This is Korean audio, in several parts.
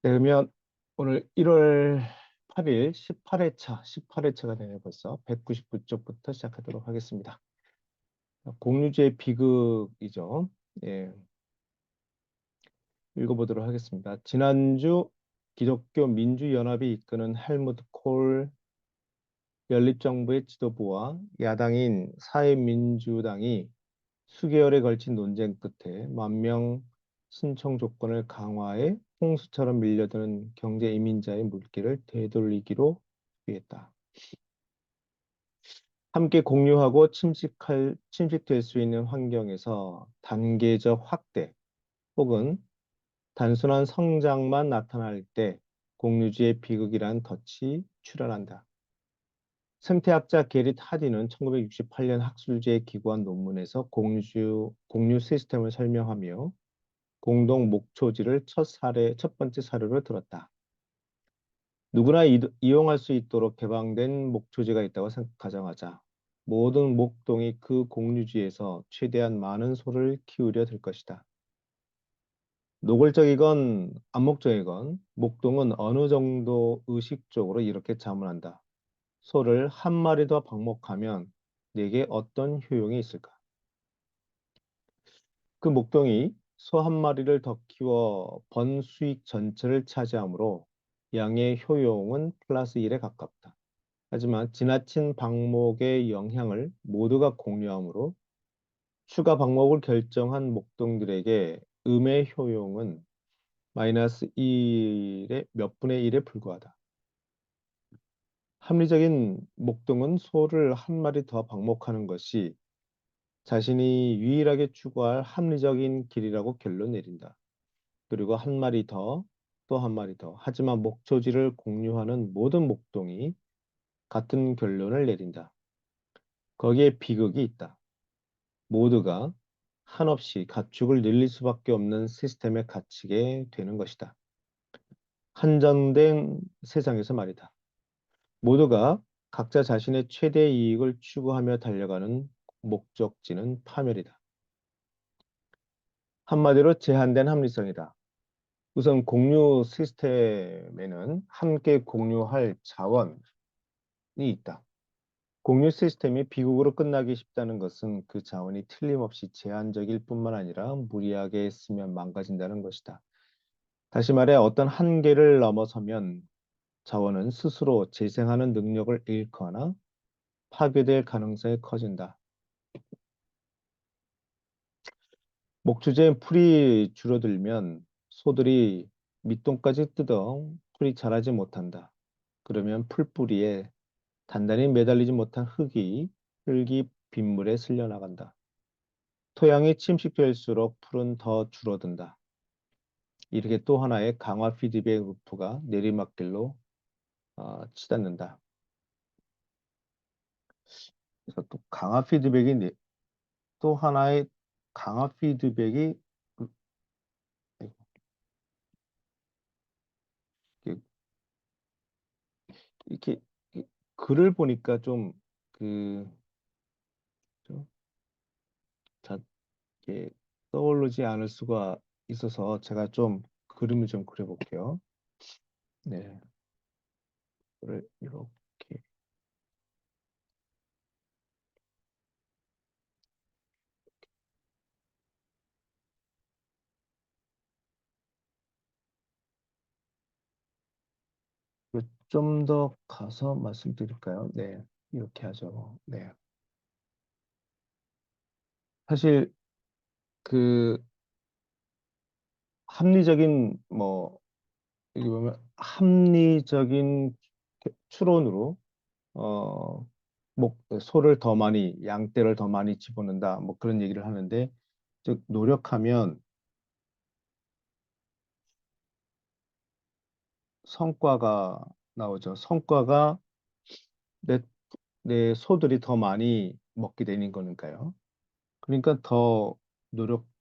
네, 그러면 오늘 1월 8일 18회차가 되네 벌써 199쪽부터 시작하도록 하겠습니다. 공유제 비극이죠. 예, 읽어보도록 하겠습니다. 지난주 기독교 민주연합이 이끄는 헬무트 콜 연립정부의 지도부와 야당인 사회민주당이 수개월에 걸친 논쟁 끝에 10,000명 신청 조건을 강화해 홍수처럼 밀려드는 경제 이민자의 물길을 되돌리기로 합의했다. 함께 공유하고 침식될 수 있는 환경에서 단계적 확대 혹은 단순한 성장만 나타날 때 공유주의 비극이란 덫이 출현한다. 생태학자 게릿 하디는 1968년 학술지에 기고한 논문에서 공유 시스템을 설명하며 공동 목초지를 첫 번째 사례로 들었다. 누구나 이용할 수 있도록 개방된 목초지가 있다고 가정하자 모든 목동이 그 공유지에서 최대한 많은 소를 키우려 들 것이다. 노골적이건 암묵적이건 목동은 어느 정도 의식적으로 이렇게 자문한다. 소를 한 마리 더 방목하면 내게 어떤 효용이 있을까? 그 목동이 소 한 마리를 더 키워 번 수익 전체를 차지하므로 양의 효용은 플러스 1에 가깝다. 하지만 지나친 방목의 영향을 모두가 공유하므로 추가 방목을 결정한 목동들에게 음의 효용은 마이너스 1의 몇 분의 1에 불과하다. 합리적인 목동은 소를 한 마리 더 방목하는 것이 자신이 유일하게 추구할 합리적인 길이라고 결론 내린다. 그리고 한 마리 더, 또 한 마리 더. 하지만 목초지를 공유하는 모든 목동이 같은 결론을 내린다. 거기에 비극이 있다. 모두가 한없이 가축을 늘릴 수밖에 없는 시스템에 갇히게 되는 것이다. 한정된 세상에서 말이다. 모두가 각자 자신의 최대 이익을 추구하며 달려가는 목적지는 파멸이다. 한마디로 제한된 합리성이다. 우선 공유 시스템에는 함께 공유할 자원이 있다. 공유 시스템이 비극으로 끝나기 쉽다는 것은 그 자원이 틀림없이 제한적일 뿐만 아니라 무리하게 쓰면 망가진다는 것이다. 다시 말해 어떤 한계를 넘어서면 자원은 스스로 재생하는 능력을 잃거나 파괴될 가능성이 커진다. 목주제에 풀이 줄어들면 소들이 밑동까지 뜯어 풀이 자라지 못한다. 그러면 풀뿌리에 단단히 매달리지 못한 흙이 빗물에 쓸려나간다. 토양이 침식될수록 풀은 더 줄어든다. 이렇게 또 하나의 강화 피드백 루프가 내리막길로 치닫는다. 그래서 또 강화 피드백이 또 하나의 강화 피드백이 그- 이렇게, 이렇게 글을 보니까 그, 좀 자, 이렇게 떠오르지 않을 수가 있어서 제가 좀 그림을 좀 그려볼게요. 네, 글을 이렇게 좀 더 가서 말씀드릴까요? 네, 이렇게 하죠. 네, 사실 그 합리적인 여기 보면 합리적인 추론으로 어, 소를 더 많이 양떼를 더 많이 집어넣는다 뭐 그런 얘기를 하는데 즉 노력하면 성과가 나오죠. 성과가 내, 내 소들이 더 많이 먹게 되는 거니까요. 그러니까 더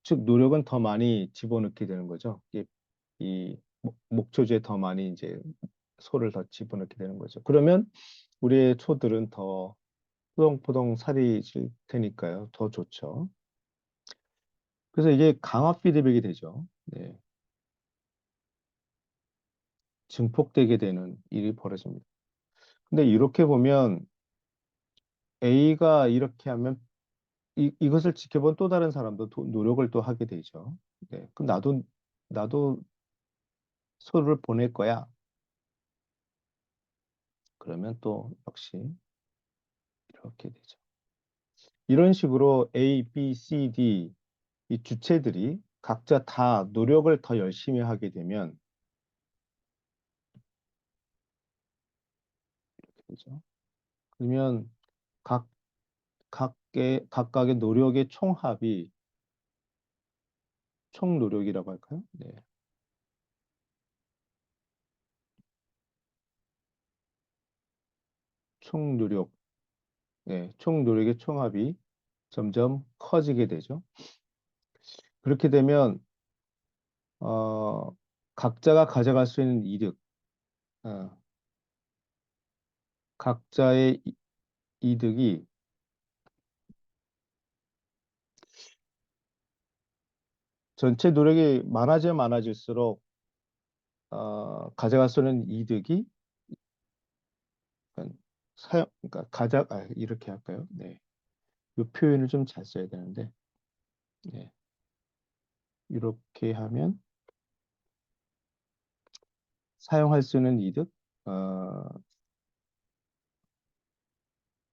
즉 노력은 더 많이 집어넣게 되는 거죠. 이 목초지에 더 많이 이제 소를 더 집어넣게 되는 거죠. 그러면 우리의 소들은 더 포동포동 살이 질 테니까요. 더 좋죠. 그래서 이게 강화 피드백이 되죠. 네. 증폭되게 되는 일이 벌어집니다. 근데 이렇게 보면 A가 이렇게 하면 이것을 지켜본 또 다른 사람도 노력을 또 하게 되죠. 네. 그럼 나도 소를 보낼 거야. 그러면 또 역시 이렇게 되죠. 이런 식으로 A, B, C, D 이 주체들이 각자 다 노력을 더 열심히 하게 되면 되죠. 그러면 각 각각의 노력의 총합이 총 노력이라고 할까요? 네. 총 노력. 네. 총 노력의 총합이 점점 커지게 되죠. 그렇게 되면 어, 각자가 가져갈 수 있는 이득, 어, 각자의 이득이 전체 노력이 많아질수록 가져갈 수 있는 이득이 그러니까 이렇게 할까요? 네. 이 표현을 좀 잘 써야 되는데, 네. 이렇게 하면 사용할 수 있는 이득, 어,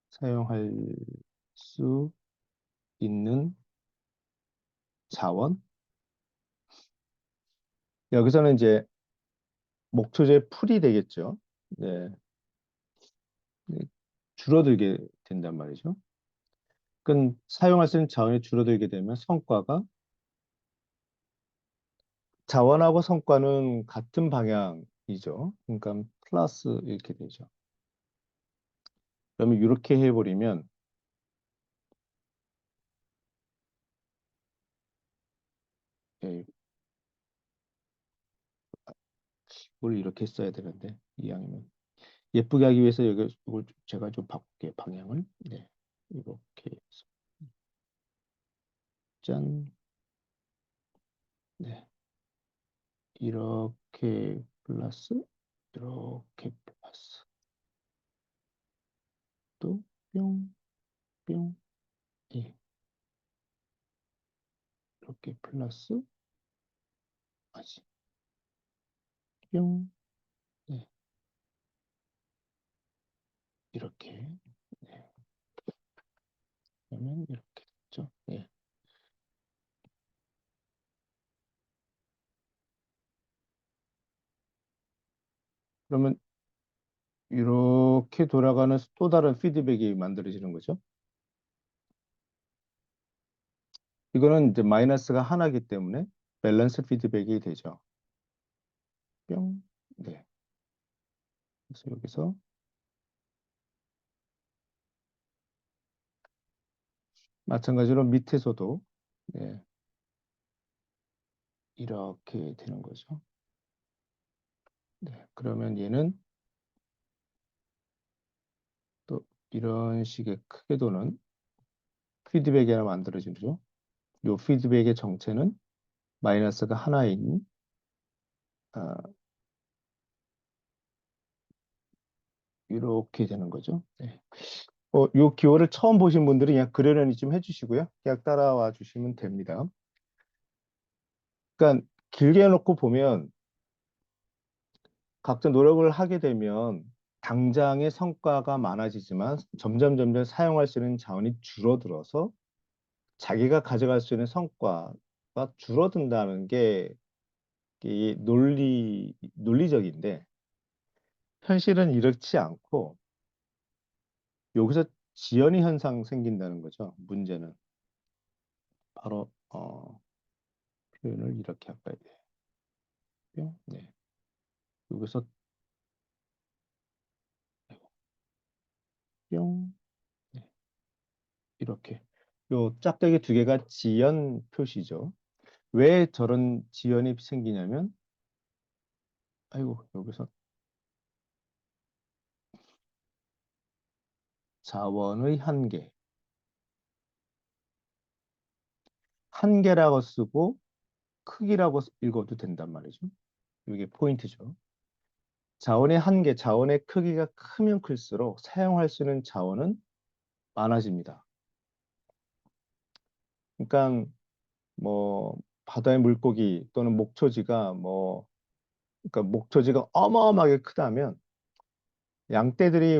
사용할 수 있는 자원. 여기서는 이제 목초제 풀이 되겠죠. 네. 네, 줄어들게 된단 말이죠. 그건 사용할 수 있는 자원이 줄어들게 되면 성과가 자원하고 성과는 같은 방향이죠. 그러니까 플러스 이렇게 되죠. 그러면 이렇게 해버리면 예, 뭘 이렇게 써야 되는데 이왕이면 예쁘게 하기 위해서 여기 이걸 제가 좀 바꿀게요. 방향을. 네. 이렇게 해서 짠. 네. 이렇게 플러스 이렇게 플러스 또 뿅, 뿅, 예. 이렇게 플러스 아지 뿅, 네. 이렇게 네. 그러면 이렇게 됐죠. 예. 그러면 이렇게 돌아가는 또 다른 피드백이 만들어지는 거죠. 이거는 이제 마이너스가 하나이기 때문에 밸런스 피드백이 되죠. 뿅. 네. 그래서 여기서 마찬가지로 밑에서도 네, 이렇게 되는 거죠. 네. 그러면 얘는 또 이런 식의 크게 도는 피드백이 하나 만들어지죠. 이 피드백의 정체는 마이너스가 하나인 아, 이렇게 되는 거죠. 네. 요 기호를 처음 보신 분들은 그냥 그러려니 좀 해주시고요. 그냥 따라와 주시면 됩니다. 그러니까 길게 해놓고 보면 각자 노력을 하게 되면 당장의 성과가 많아지지만 점점 사용할 수 있는 자원이 줄어들어서 자기가 가져갈 수 있는 성과가 줄어든다는 게 이 논리적인데 현실은 이렇지 않고 여기서 지연이 현상 생긴다는 거죠. 문제는 바로 표현을 이렇게 할까요? 네. 여기서 뿅 네. 이렇게 요 짝대기 두 개가 지연 표시죠. 왜 저런 지연이 생기냐면 아이고 여기서 자원의 한계라고 쓰고 크기라고 읽어도 된단 말이죠. 이게 포인트죠. 자원의 한계, 자원의 크기가 크면 클수록 사용할 수 있는 자원은 많아집니다. 그러니까 뭐 바다의 물고기 또는 목초지가 그러니까 목초지가 어마어마하게 크다면 양떼들이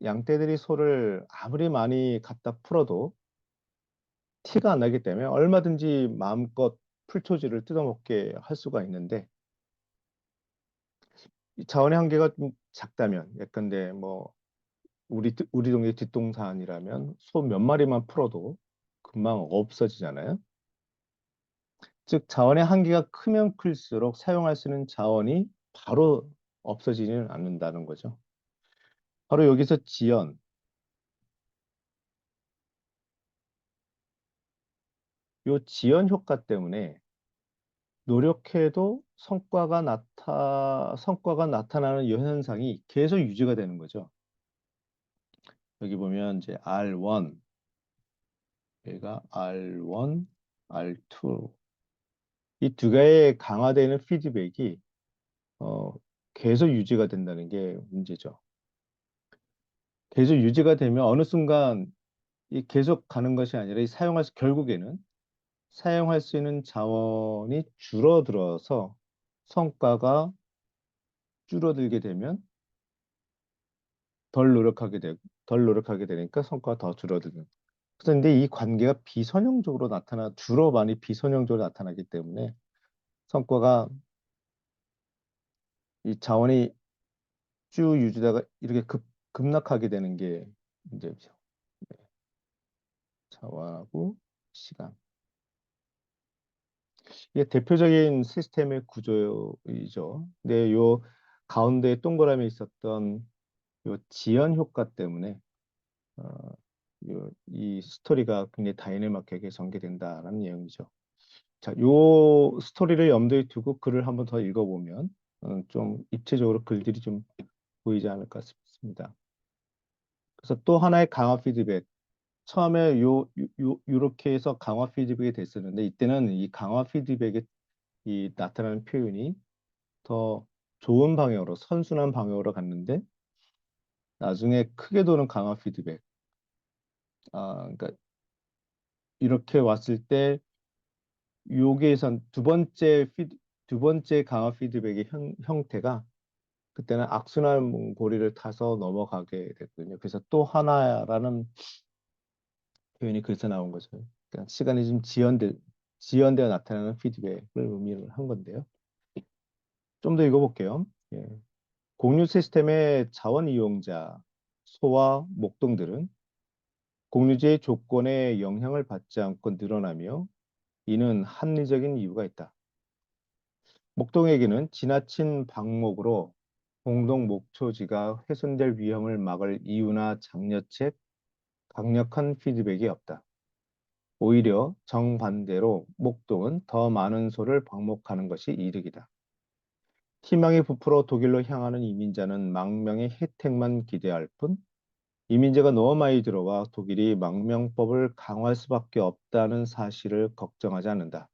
양떼들이 소를 아무리 많이 갖다 풀어도 티가 안 나기 때문에 얼마든지 마음껏 풀초지를 뜯어먹게 할 수가 있는데 이 자원의 한계가 좀 작다면 예컨대 뭐 우리 동네 뒷동산이라면 소 몇 마리만 풀어도 금방 없어지잖아요. 즉 자원의 한계가 크면 클수록 사용할 수 있는 자원이 바로 없어지지는 않는다는 거죠. 바로 여기서 요 지연 효과 때문에 노력해도 성과가 나타나는 이 현상이 계속 유지가 되는 거죠. 여기 보면 이제 R1, 얘가 R1, R2 이 두 개의 강화되는 피드백이 어, 계속 유지가 된다는 게 문제죠. 계속 유지가 되면 어느 순간 이 계속 가는 것이 아니라 결국에는 사용할 수 있는 자원이 줄어들어서 성과가 줄어들게 되면 덜 노력하게 되고 덜 노력하게 되니까 성과가 더 줄어드는. 그런데 이 관계가 주로 많이 비선형적으로 나타나기 때문에 성과가 이 자원이 쭉 유지다가 이렇게 급락하게 되는 게 문제죠. 네. 자원하고 시간. 이게 대표적인 시스템의 구조이죠. 근데 요 가운데 동그라미 있었던 요 지연 효과 때문에 어, 이 스토리가 굉장히 다이내믹하게 전개된다라는 내용이죠. 자, 요 스토리를 염두에 두고 글을 한번 더 읽어보면 좀 입체적으로 글들이 좀 보이지 않을까 싶습니다. 그래서 또 하나의 강화 피드백. 처음에 요렇게 해서 강화 피드백이 됐었는데 이때는 이 강화 피드백에 이 나타나는 표현이 더 좋은 방향으로 선순환 방향으로 갔는데 나중에 크게 도는 강화 피드백. 그러니까 이렇게 왔을 때 여기에선 두 번째 강화 피드백의 형태가 그때는 악순환 고리를 타서 넘어가게 됐거든요. 그래서 또 하나라는 표현이 그래서 나온 거죠. 그러니까 시간이 좀 지연되어 나타나는 피드백을 의미를 한 건데요. 좀 더 읽어볼게요. 예. 공유 시스템의 자원 이용자, 소와 목동들은 공유제의 조건에 영향을 받지 않고 늘어나며 이는 합리적인 이유가 있다. 목동에게는 지나친 방목으로 공동 목초지가 훼손될 위험을 막을 이유나 장려책, 강력한 피드백이 없다. 오히려 정반대로 목동은 더 많은 소를 방목하는 것이 이득이다. 희망이 부풀어 독일로 향하는 이민자는 망명의 혜택만 기대할 뿐 이민자가 너무 많이 들어와 독일이 망명법을 강화할 수밖에 없다는 사실을 걱정하지 않는다.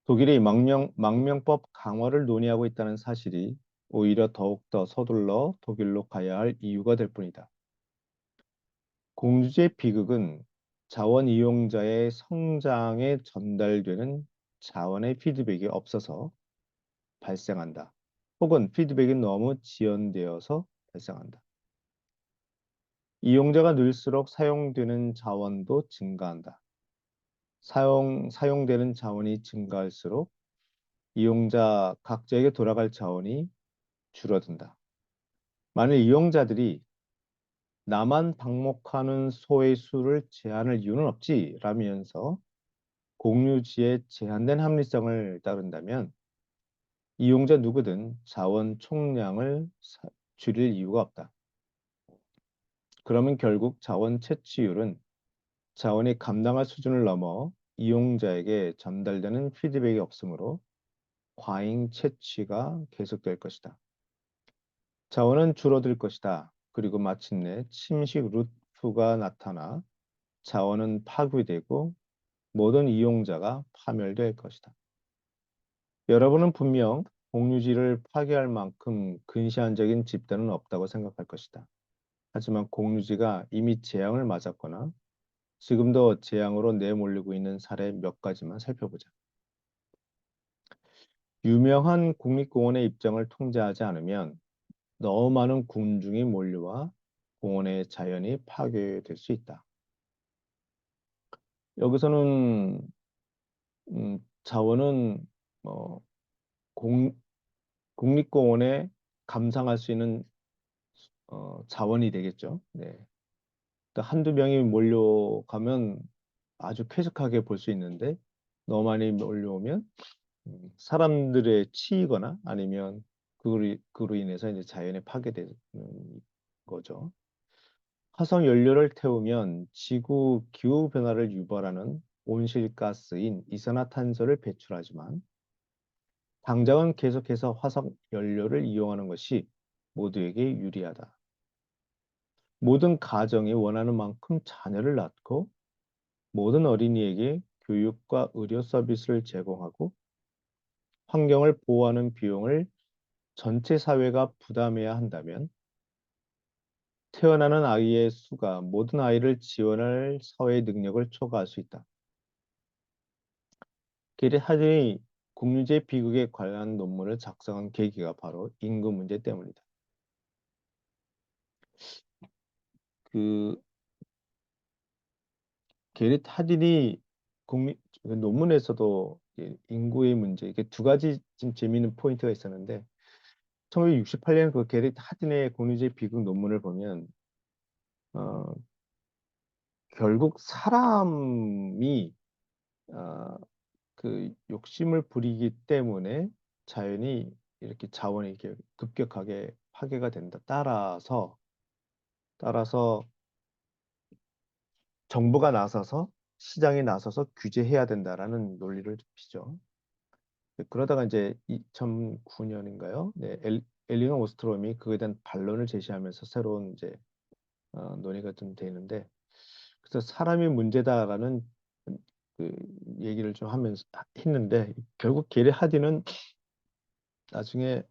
독일이 망명법 강화를 논의하고 있다는 사실이 오히려 더욱더 서둘러 독일로 가야 할 이유가 될 뿐이다. 공주제 비극은 자원 이용자의 성장에 전달되는 자원의 피드백이 없어서 발생한다. 혹은 피드백이 너무 지연되어서 발생한다. 이용자가 늘수록 사용되는 자원도 증가한다. 사용되는 자원이 증가할수록 이용자 각자에게 돌아갈 자원이 줄어든다. 만일 이용자들이 나만 방목하는 소의 수를 제한할 이유는 없지 라면서 공유지의 제한된 합리성을 따른다면 이용자 누구든 자원 총량을 줄일 이유가 없다. 그러면 결국 자원 채취율은 자원이 감당할 수준을 넘어 이용자에게 전달되는 피드백이 없으므로 과잉 채취가 계속될 것이다. 자원은 줄어들 것이다. 그리고 마침내 침식 루프가 나타나 자원은 파괴되고 모든 이용자가 파멸될 것이다. 여러분은 분명 공유지를 파괴할 만큼 근시안적인 집단은 없다고 생각할 것이다. 하지만 공유지가 이미 재앙을 맞았거나 지금도 재앙으로 내몰리고 있는 사례 몇 가지만 살펴보자. 유명한 국립공원의 입장을 통제하지 않으면 너무 많은 군중이 몰려와 공원의 자연이 파괴될 수 있다. 여기서는 자원은 뭐 공, 국립공원에 감상할 수 있는 자원이 되겠죠. 네. 또 한두 명이 몰려가면 아주 쾌적하게 볼 수 있는데 너무 많이 몰려오면 사람들의 치이거나 아니면 그로 인해서 이제 자연에 파괴되는 거죠. 화석 연료를 태우면 지구 기후 변화를 유발하는 온실가스인 이산화탄소를 배출하지만 당장은 계속해서 화석 연료를 이용하는 것이 모두에게 유리하다. 모든 가정이 원하는 만큼 자녀를 낳고 모든 어린이에게 교육과 의료 서비스를 제공하고 환경을 보호하는 비용을 전체 사회가 부담해야 한다면 태어나는 아이의 수가 모든 아이를 지원할 사회의 능력을 초과할 수 있다. 게리 하din이 국유제 비극에 관한 논문을 작성한 계기가 바로 인구 문제 때문이다. 그 게리 하din이 논문에서도 인구의 문제 이게 두 가지 좀 재미있는 포인트가 있었는데 1968년 그 게리 하딘의 공유제 비극 논문을 보면 어, 결국 사람이 어, 그 욕심을 부리기 때문에 자연이 이렇게 자원이 이렇게 급격하게 파괴가 된다. 따라서 정부가 나서서 시장이 나서서 규제해야 된다라는 논리를 펴죠. 그러다가 이제 2009년인가요? 네, 엘리너 오스트롬이 그에 대한 반론을 제시하면서 새로운 이제 논의가 좀 되는데 그래서 사람이 문제다라는 그 얘기를 좀 하면서 했는데 결국 게리 하디는 나중에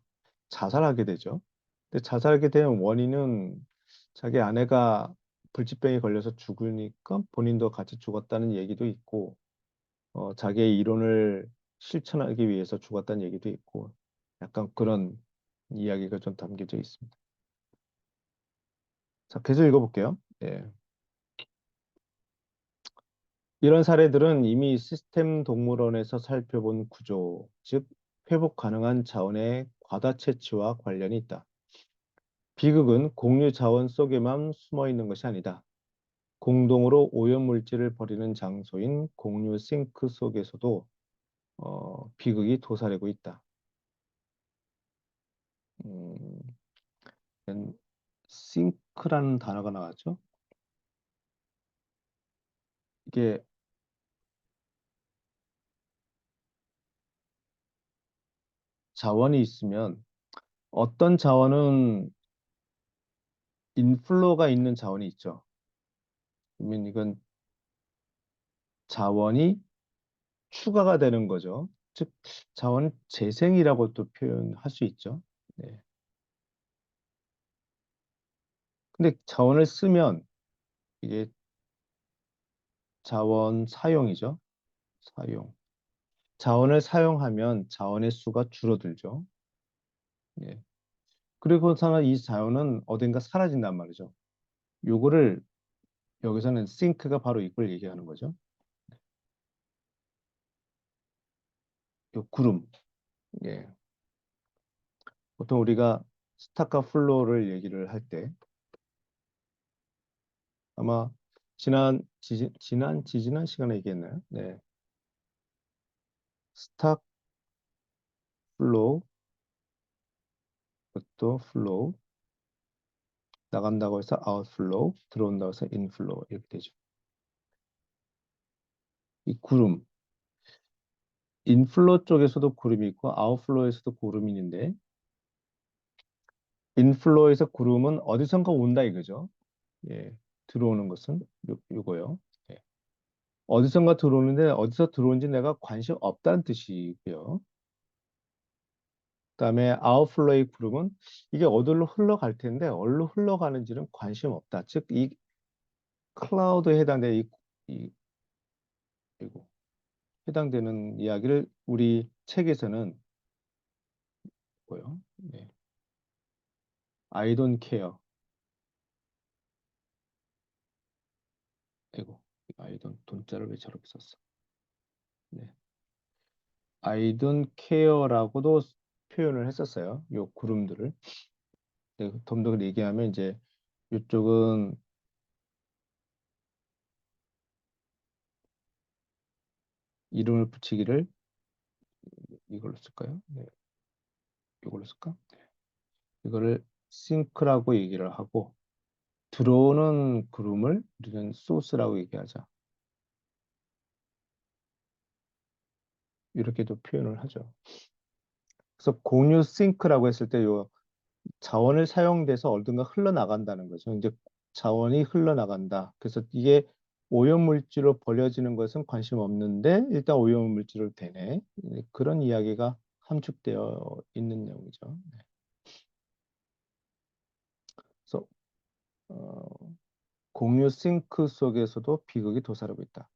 자살하게 되죠. 근데 자살하게 된 원인은 자기 아내가 불치병에 걸려서 죽으니까 본인도 같이 죽었다는 얘기도 있고, 자기의 이론을 실천하기 위해서 죽었다는 얘기도 있고, 약간 그런 이야기가 좀 담겨져 있습니다. 자, 계속 읽어볼게요. 예. 이런 사례들은 이미 시스템 동물원에서 살펴본 구조, 즉 회복 가능한 자원의 과다 채취와 관련이 있다. 비극은 공유 자원 속에만 숨어 있는 것이 아니다. 공동으로 오염물질을 버리는 장소인 공유 싱크 속에서도 비극이 도사리고 있다. 음, 싱크라는 단어가 나왔죠. 이게 자원이 있으면 어떤 자원은 인플로가 있는 자원이 있죠. 그러면 이건 자원이 추가가 되는 거죠. 즉 자원 재생이라고 또 표현할 수 있죠. 네. 근데 자원을 쓰면 이게 자원 사용이죠. 사용. 자원을 사용하면 자원의 수가 줄어들죠. 예. 그리고서는 이 자원은 어딘가 사라진단 말이죠. 요거를 여기서는 싱크가 바로 이걸 얘기하는 거죠. 요 구름. 예. 보통 우리가 스타카 플로우를 얘기를 할 때 아마 지난 시간에 얘기했나요? 네. 스타 플로우, 또 플로우, 나간다고 해서 아웃플로우, 들어온다고 해서 인플로우 이렇게 되죠. 이 구름, 인플로 쪽에서도 구름이 있고 아웃플로에서도 구름이 있는데 인플로에서 구름은 어디선가 온다 이거죠. 예, 들어오는 것은 요거요. 예. 어디선가 들어오는데 어디서 들어온지 내가 관심 없다는 뜻이고요. 그다음에 아웃플로의 구름은 이게 어디로 흘러갈 텐데 어디로 흘러가는지는 관심 없다. 즉, 이 클라우드에 해당되는 이, 이거, 해당되는 이야기를 우리 책에서는 뭐요? 네. I don't care. 이거 I don't 자를 왜 저렇게 썼어? 네. I don't care라고도 표현을 했었어요. 요 구름들을. 네, 좀 더 얘기하면 이제 이쪽은 이름을 붙이기를 이걸로 쓸까요? 네, 이걸로 쓸까? 이거를 싱크라고 얘기를 하고 들어오는 구름을 우리는 소스라고 얘기하자. 이렇게도 표현을 하죠. 그래서 공유 싱크라고 했을 때 요 자원을 사용돼서 어딘가 흘러나간다는 거죠. 이제 자원이 흘러나간다. 그래서 이게 오염물질로 버려지는 것은 관심 없는데 일단 오염물질로 되네. 그런 이야기가 함축되어 있는 내용이죠. 네. 그래서 어, 공유 싱크 속에서도 비극이 도사리고 있다.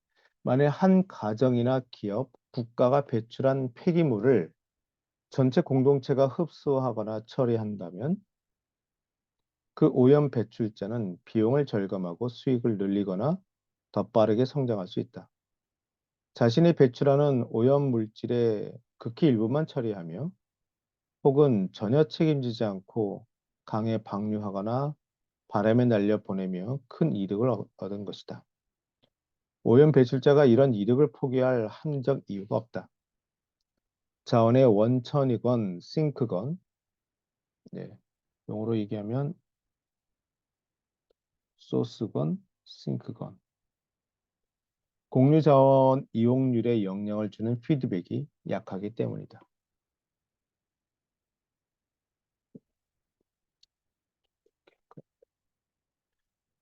만약 한 가정이나 기업, 국가가 배출한 폐기물을 전체 공동체가 흡수하거나 처리한다면 그 오염 배출자는 비용을 절감하고 수익을 늘리거나 더 빠르게 성장할 수 있다. 자신이 배출하는 오염 물질의 극히 일부만 처리하며 혹은 전혀 책임지지 않고 강에 방류하거나 바람에 날려 보내며 큰 이득을 얻은 것이다. 오염 배출자가 이런 이득을 포기할 합리적 이유가 없다. 자원의 원천이건 싱크건, 네, 용어로 얘기하면 소스건 싱크건, 공유 자원 이용률에 영향을 주는 피드백이 약하기 때문이다.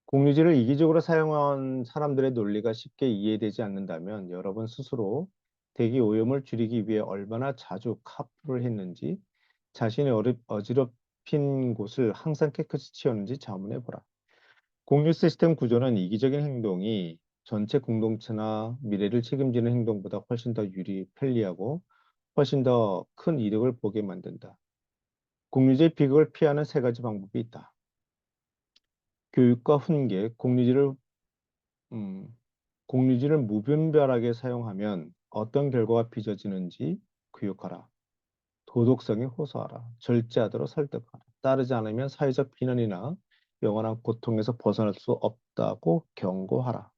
공유지를 이기적으로 사용한 사람들의 논리가 쉽게 이해되지 않는다면 여러분 스스로 대기 오염을 줄이기 위해 얼마나 자주 카풀을 했는지 자신의 어지럽힌 곳을 항상 깨끗이 치웠는지 자문해 보라. 공유 시스템 구조는 이기적인 행동이 전체 공동체나 미래를 책임지는 행동보다 훨씬 더 편리하고 훨씬 더 큰 이득을 보게 만든다. 공유지의 비극을 피하는 세 가지 방법이 있다. 교육과 훈계, 음, 공유지를 무분별하게 사용하면 어떤 결과가 빚어지는지 교육하라. 도덕성에 호소하라. 절제하도록 설득하라. 따르지 않으면 사회적 비난이나 영원한 고통에서 벗어날 수 없다고 경고하라.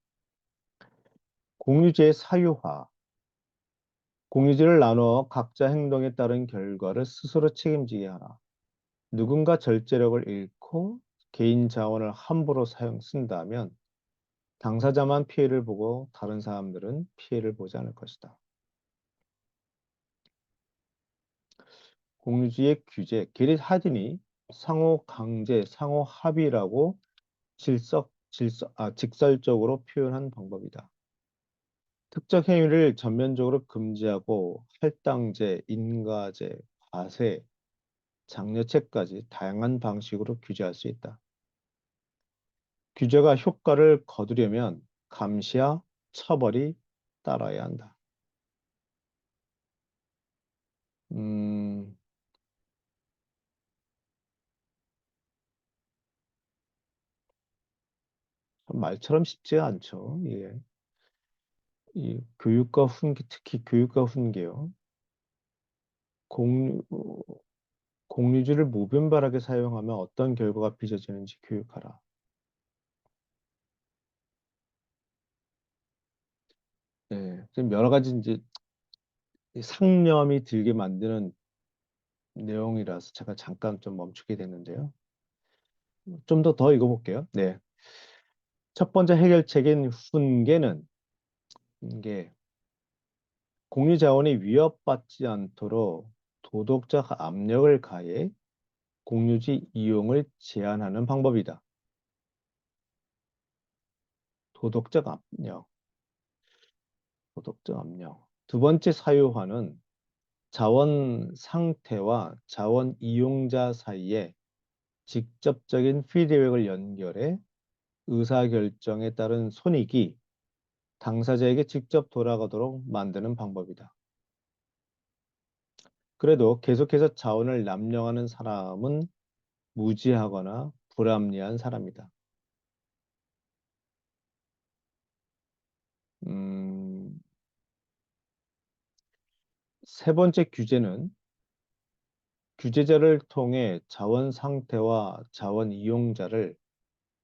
공유지의 사유화. 공유지를 나누어 각자 행동에 따른 결과를 스스로 책임지게 하라. 누군가 절제력을 잃고 개인 자원을 함부로 쓴다면 당사자만 피해를 보고 다른 사람들은 피해를 보지 않을 것이다. 공유주의 규제, 게릿 하딘이 상호 강제, 상호 합의라고 직설적으로 표현한 방법이다. 특정 행위를 전면적으로 금지하고 할당제, 인가제, 과세, 장려채까지 다양한 방식으로 규제할 수 있다. 규제가 효과를 거두려면 감시와 처벌이 따라야 한다. 음, 말처럼 쉽지가 않죠. 예. 이 교육과 훈계, 특히 교육과 훈계요. 공유, 공유지를 무분별하게 사용하면 어떤 결과가 빚어지는지 교육하라. 네, 지금 여러 가지 이제 상념이 들게 만드는 내용이라서 제가 잠깐 좀 멈추게 됐는데요. 좀 더 읽어볼게요. 네. 첫 번째 해결책인 훈계, 공유 자원이 위협받지 않도록 도덕적 압력을 가해 공유지 이용을 제한하는 방법이다. 도덕적 압력, 도덕적 압력. 두 번째 사유화는 자원 상태와 자원 이용자 사이에 직접적인 피드백을 연결해 의사결정에 따른 손익이 당사자에게 직접 돌아가도록 만드는 방법이다. 그래도 계속해서 자원을 남용하는 사람은 무지하거나 불합리한 사람이다. 음, 세 번째 규제는 규제자를 통해 자원 상태와 자원 이용자를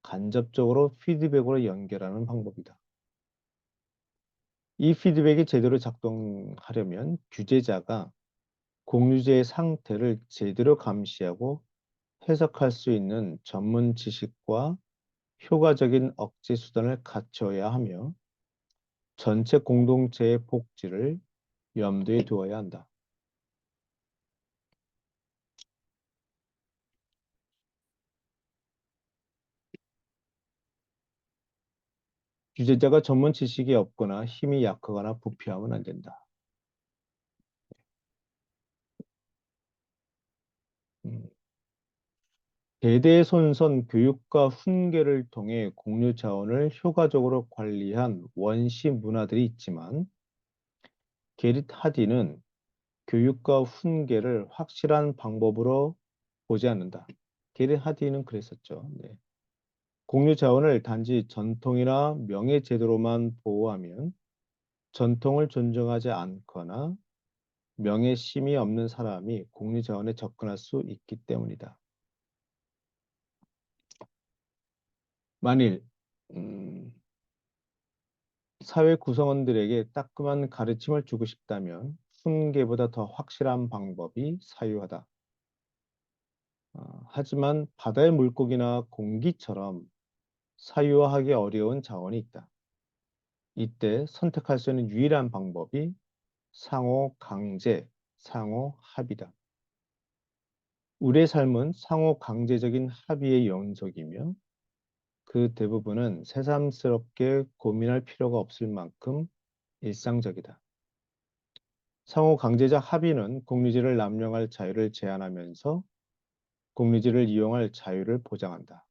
간접적으로 피드백으로 연결하는 방법이다. 이 피드백이 제대로 작동하려면 규제자가 공유제의 상태를 제대로 감시하고 해석할 수 있는 전문 지식과 효과적인 억제 수단을 갖춰야 하며 전체 공동체의 복지를 염두에 두어야 한다. 규제자가 전문 지식이 없거나 힘이 약하거나 부패하면 안 된다. 음, 대대손손 교육과 훈계를 통해 공유 자원을 효과적으로 관리한 원시 문화들이 있지만 게릿 하디는 교육과 훈계를 확실한 방법으로 보지 않는다. 게릿 하디는 그랬었죠. 네. 공유 자원을 단지 전통이나 명예 제도로만 보호하면 전통을 존중하지 않거나 명예심이 없는 사람이 공유 자원에 접근할 수 있기 때문이다. 만일 음, 사회 구성원들에게 따끔한 가르침을 주고 싶다면 훈계보다 더 확실한 방법이 사유하다. 하지만 바다의 물고기나 공기처럼 사유하기 어려운 자원이 있다. 이때 선택할 수 있는 유일한 방법이 상호 강제, 상호 합의다. 우리의 삶은 상호 강제적인 합의의 연속이며 그 대부분은 새삼스럽게 고민할 필요가 없을 만큼 일상적이다. 상호 강제적 합의는 공유지를 남용할 자유를 제한하면서 공유지를 이용할 자유를 보장한다.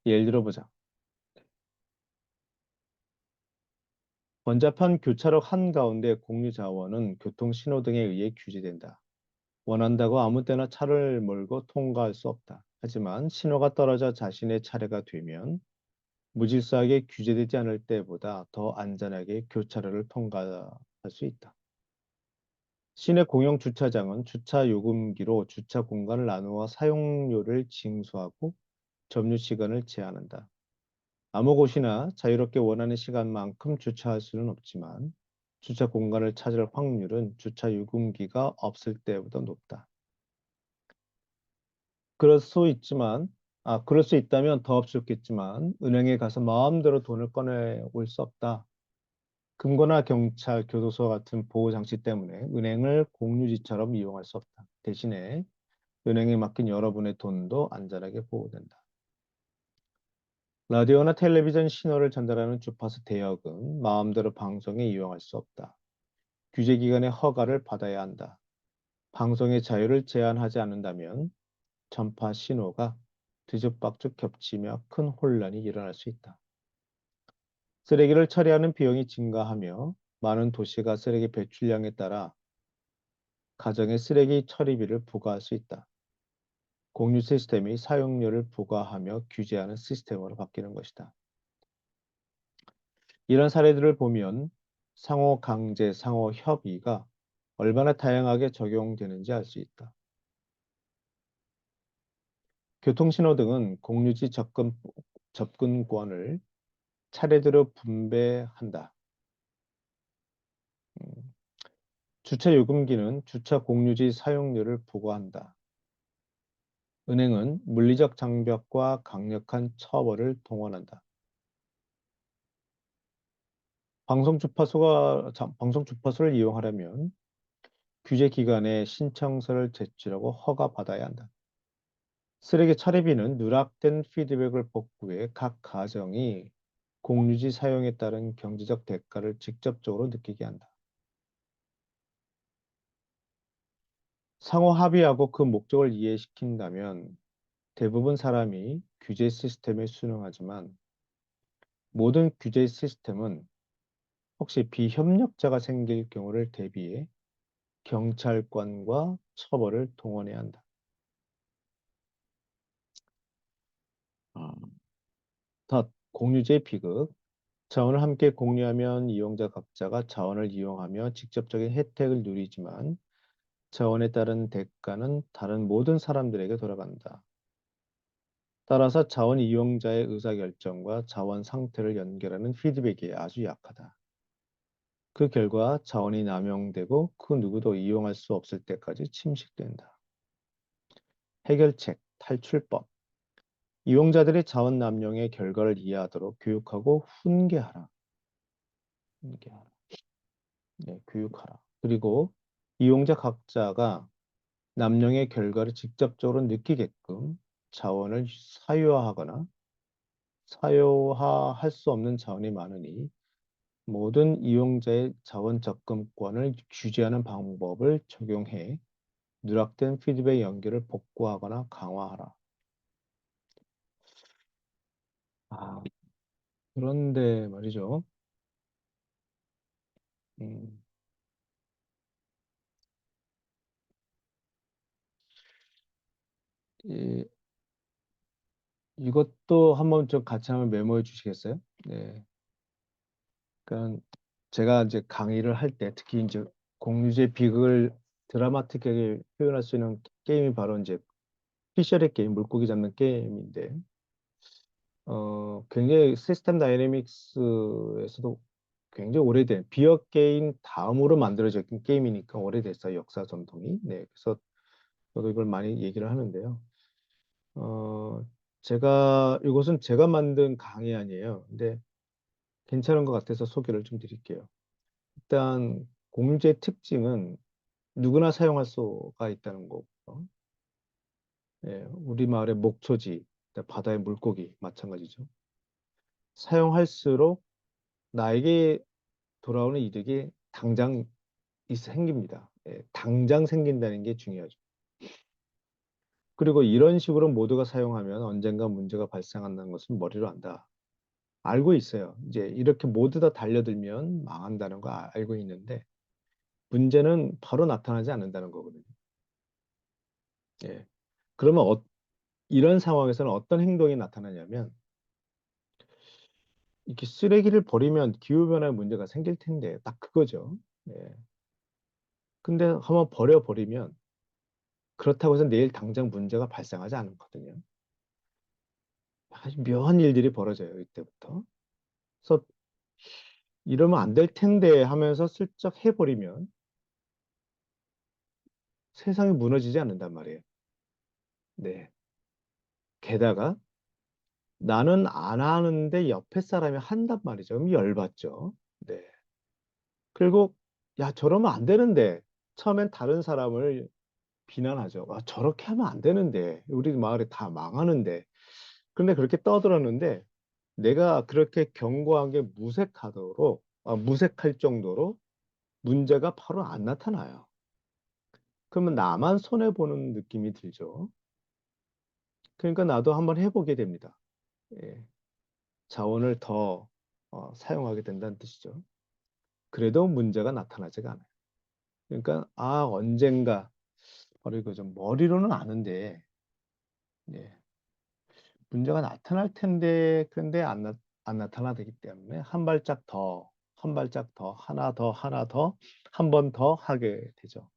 예를 들어보자. 번잡한 교차로 한가운데 공유 자원은 교통 신호등에 의해 규제된다. 원한다고 아무 때나 차를 몰고 통과할 수 없다. 하지만 신호가 떨어져 자신의 차례가 되면 무질서하게 규제되지 않을 때보다 더 안전하게 교차로를 통과할 수 있다. 시내 공영 주차장은 주차 요금기로 주차 공간을 나누어 사용료를 징수하고 점유 시간을 제한한다. 아무 곳이나 자유롭게 원하는 시간만큼 주차할 수는 없지만 주차 공간을 찾을 확률은 주차 요금기가 없을 때보다 높다. 그럴 수 있다면 더 좋겠지만 은행에 가서 마음대로 돈을 꺼내 올 수 없다. 금고나 경찰, 교도소 같은 보호 장치 때문에 은행을 공유지처럼 이용할 수 없다. 대신에 은행에 맡긴 여러분의 돈도 안전하게 보호된다. 라디오나 텔레비전 신호를 전달하는 주파수 대역은 마음대로 방송에 이용할 수 없다. 규제기관의 허가를 받아야 한다. 방송의 자유를 제한하지 않는다면 전파 신호가 뒤죽박죽 겹치며 큰 혼란이 일어날 수 있다. 쓰레기를 처리하는 비용이 증가하며 많은 도시가 쓰레기 배출량에 따라 가정의 쓰레기 처리비를 부과할 수 있다. 공유 시스템이 사용료를 부과하며 규제하는 시스템으로 바뀌는 것이다. 이런 사례들을 보면 상호 강제, 상호 협의가 얼마나 다양하게 적용되는지 알 수 있다. 교통신호등은 공유지 접근권을 차례대로 분배한다. 음, 주차 요금기는 주차 공유지 사용료를 부과한다. 은행은 물리적 장벽과 강력한 처벌을 동원한다. 방송 주파수를 이용하려면 규제 기관에 신청서를 제출하고 허가받아야 한다. 쓰레기 처리비는 누락된 피드백을 복구해 각 가정이 공유지 사용에 따른 경제적 대가를 직접적으로 느끼게 한다. 상호 합의하고 그 목적을 이해시킨다면 대부분 사람이 규제 시스템에 순응하지만 모든 규제 시스템은 혹시 비협력자가 생길 경우를 대비해 경찰관과 처벌을 동원해야 한다. 아, 공유제 비극. 자원을 함께 공유하면 이용자 각자가 자원을 이용하며 직접적인 혜택을 누리지만 자원에 따른 대가는 다른 모든 사람들에게 돌아간다. 따라서 자원 이용자의 의사결정과 자원 상태를 연결하는 피드백이 아주 약하다. 그 결과 자원이 남용되고 그 누구도 이용할 수 없을 때까지 침식된다. 해결책, 탈출법. 이용자들이 자원 남용의 결과를 이해하도록 교육하고 훈계하라. 훈계하라. 네, 교육하라. 그리고 이용자 각자가 남용의 결과를 직접적으로 느끼게끔 자원을 사유화하거나 사유화할 수 없는 자원이 많으니 모든 이용자의 자원 접근권을 규제하는 방법을 적용해 누락된 피드백 연결을 복구하거나 강화하라. 아, 그런데 말이죠. 음, 이, 이것도 한번 좀 같이 한번 메모해 주시겠어요? 네. 그러니까 제가 이제 강의를 할 때 특히 이제 공유제 비극을 드라마틱하게 표현할 수 있는 게임이 바로 이제 피셔의 게임, 물고기 잡는 게임인데, 굉장히 시스템 다이내믹스에서도 굉장히 오래된 비어 게임 다음으로 만들어진 게임이니까 오래됐어요. 역사 전통이. 네. 그래서 저도 이걸 많이 얘기를 하는데요. 어, 이것은 제가 만든 강의 아니에요. 근데 괜찮은 것 같아서 소개를 좀 드릴게요. 일단 공유제 특징은 누구나 사용할 수가 있다는 거고요. 예, 우리 마을의 목초지, 바다의 물고기 마찬가지죠. 사용할수록 나에게 돌아오는 이득이 당장 생깁니다. 예, 당장 생긴다는 게 중요하죠. 그리고 이런 식으로 모두가 사용하면 언젠가 문제가 발생한다는 것을 머리로 안다. 알고 있어요. 이제 이렇게 모두 다 달려들면 망한다는 거 알고 있는데 문제는 바로 나타나지 않는다는 거거든요. 예. 그러면 이런 상황에서는 어떤 행동이 나타나냐면 이렇게 쓰레기를 버리면 기후변화에 문제가 생길 텐데 딱 그거죠. 예. 근데 한번 버려버리면 그렇다고 해서 내일 당장 문제가 발생하지 않거든요. 아주 묘한 일들이 벌어져요, 이때부터. 그래서 이러면 안 될 텐데 하면서 슬쩍 해버리면 세상이 무너지지 않는단 말이에요. 네. 게다가 나는 안 하는데 옆에 사람이 한단 말이죠. 그럼 열받죠. 네. 그리고 야, 저러면 안 되는데 처음엔 다른 사람을 비난하죠. 아, 저렇게 하면 안 되는데 우리 마을이 다 망하는데. 근데 그렇게 떠들었는데 내가 그렇게 경고한 게 무색할 정도로 문제가 바로 안 나타나요. 그러면 나만 손해보는 느낌이 들죠. 그러니까 나도 한번 해보게 됩니다. 예, 자원을 더 사용하게 된다는 뜻이죠. 그래도 문제가 나타나지가 않아요. 그러니까 언젠가 바로 이거죠. 머리로는 아는데 예, 문제가 나타날 텐데 근데 안 나타나기 때문에 한 발짝 더, 한 발짝 더, 하나 더, 하나 더, 한 번 더 하게 되죠.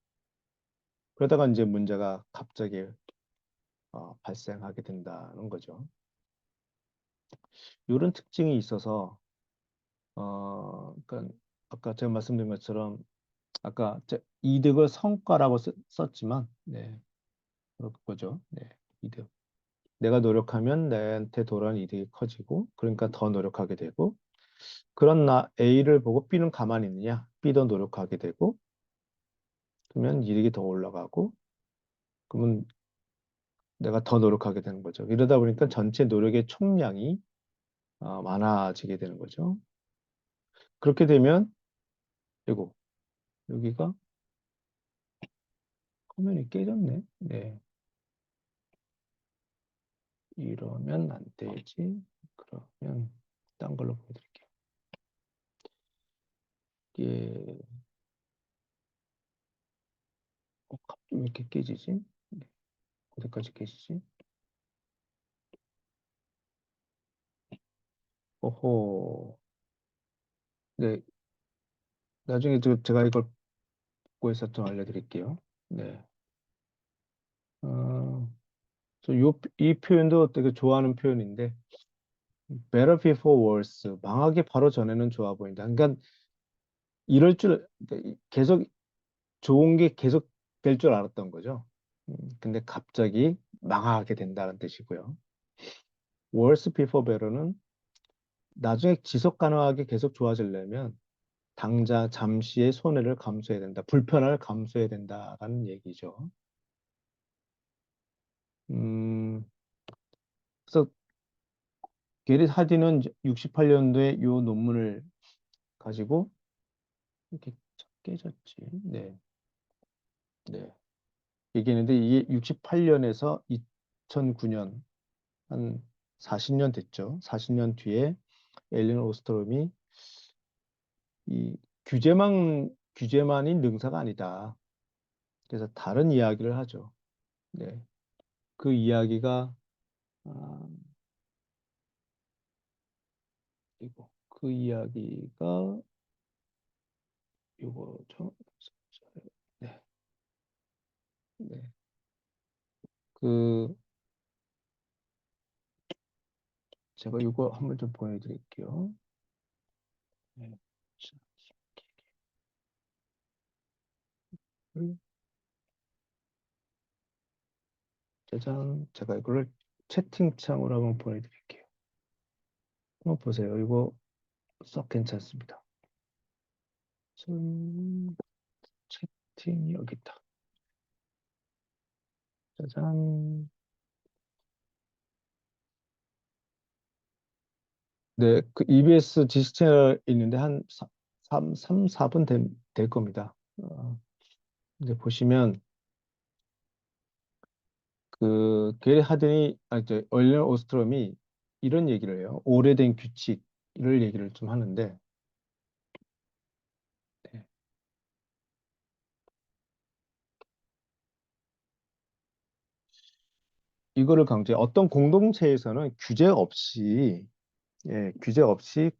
그러다가 이제 문제가 갑자기 발생하게 된다는 거죠. 이런 특징이 있어서 그러니까 아까 제가 말씀드린 것처럼 아까 이득을 성과라고 썼지만 네, 그럴 거죠. 네, 이득. 내가 노력하면 나한테 돌아오는 이득이 커지고 그러니까 더 노력하게 되고 그런 나 A를 보고 B는 가만히 있느냐? B도 노력하게 되고 그러면 이득이 더 올라가고 그러면 내가 더 노력하게 되는 거죠. 이러다 보니까 전체 노력의 총량이 많아지게 되는 거죠. 그렇게 되면 그리고 여기가 화면이 깨졌네. 네. 이러면 안 되지. 그러면 딴 걸로 보여드릴게요. 예. 갑자기 왜 이렇게 깨지지? 네. 어디까지 깨지지? 오호. 네. 나중에 제가 이걸 보고 해서 좀 알려드릴게요. 네. 어, 이 표현도 되게 좋아하는 표현인데, better before worse. 망하기 바로 전에는 좋아 보인다. 그러니까 이럴 줄, 그러니까 계속 좋은 게 계속 될 줄 알았던 거죠. 근데 갑자기 망하게 된다는 뜻이고요. worse before better는 나중에 지속 가능하게 계속 좋아지려면 당장 잠시의 손해를 감수해야 된다. 불편을 감수해야 된다라는 얘기죠. 음, 그래서 게리 하디는 68년도에 이 논문을 가지고 이렇게 깨졌지. 네, 네. 얘기했는데 이게 68년에서 2009년 한 40년 됐죠. 40년 뒤에 엘린 오스트롬이 이 규제만이 능사가 아니다. 그래서 다른 이야기를 하죠. 네. 그 이야기가 아, 이거 그 이야기가 요거죠. 네. 네. 그 제가 이거 한번 좀 보여드릴게요. 네. 짜잔. 제가 이거를 채팅창으로 한번 보내드릴게요. 한번 보세요. 이거 썩 괜찮습니다. 좀 채팅이 여기 있다. 짜잔. 네, 그 EBS 지식 채널 있는데 한 4분 될 겁니다. 이제 보시면 그 게리 하든이 이제 얼른 오스트롬이 이런 얘기를 해요. 오래된 규칙을 얘기를 좀 하는데 네. 이거를 강조해. 어떤 공동체에서는 규제 없이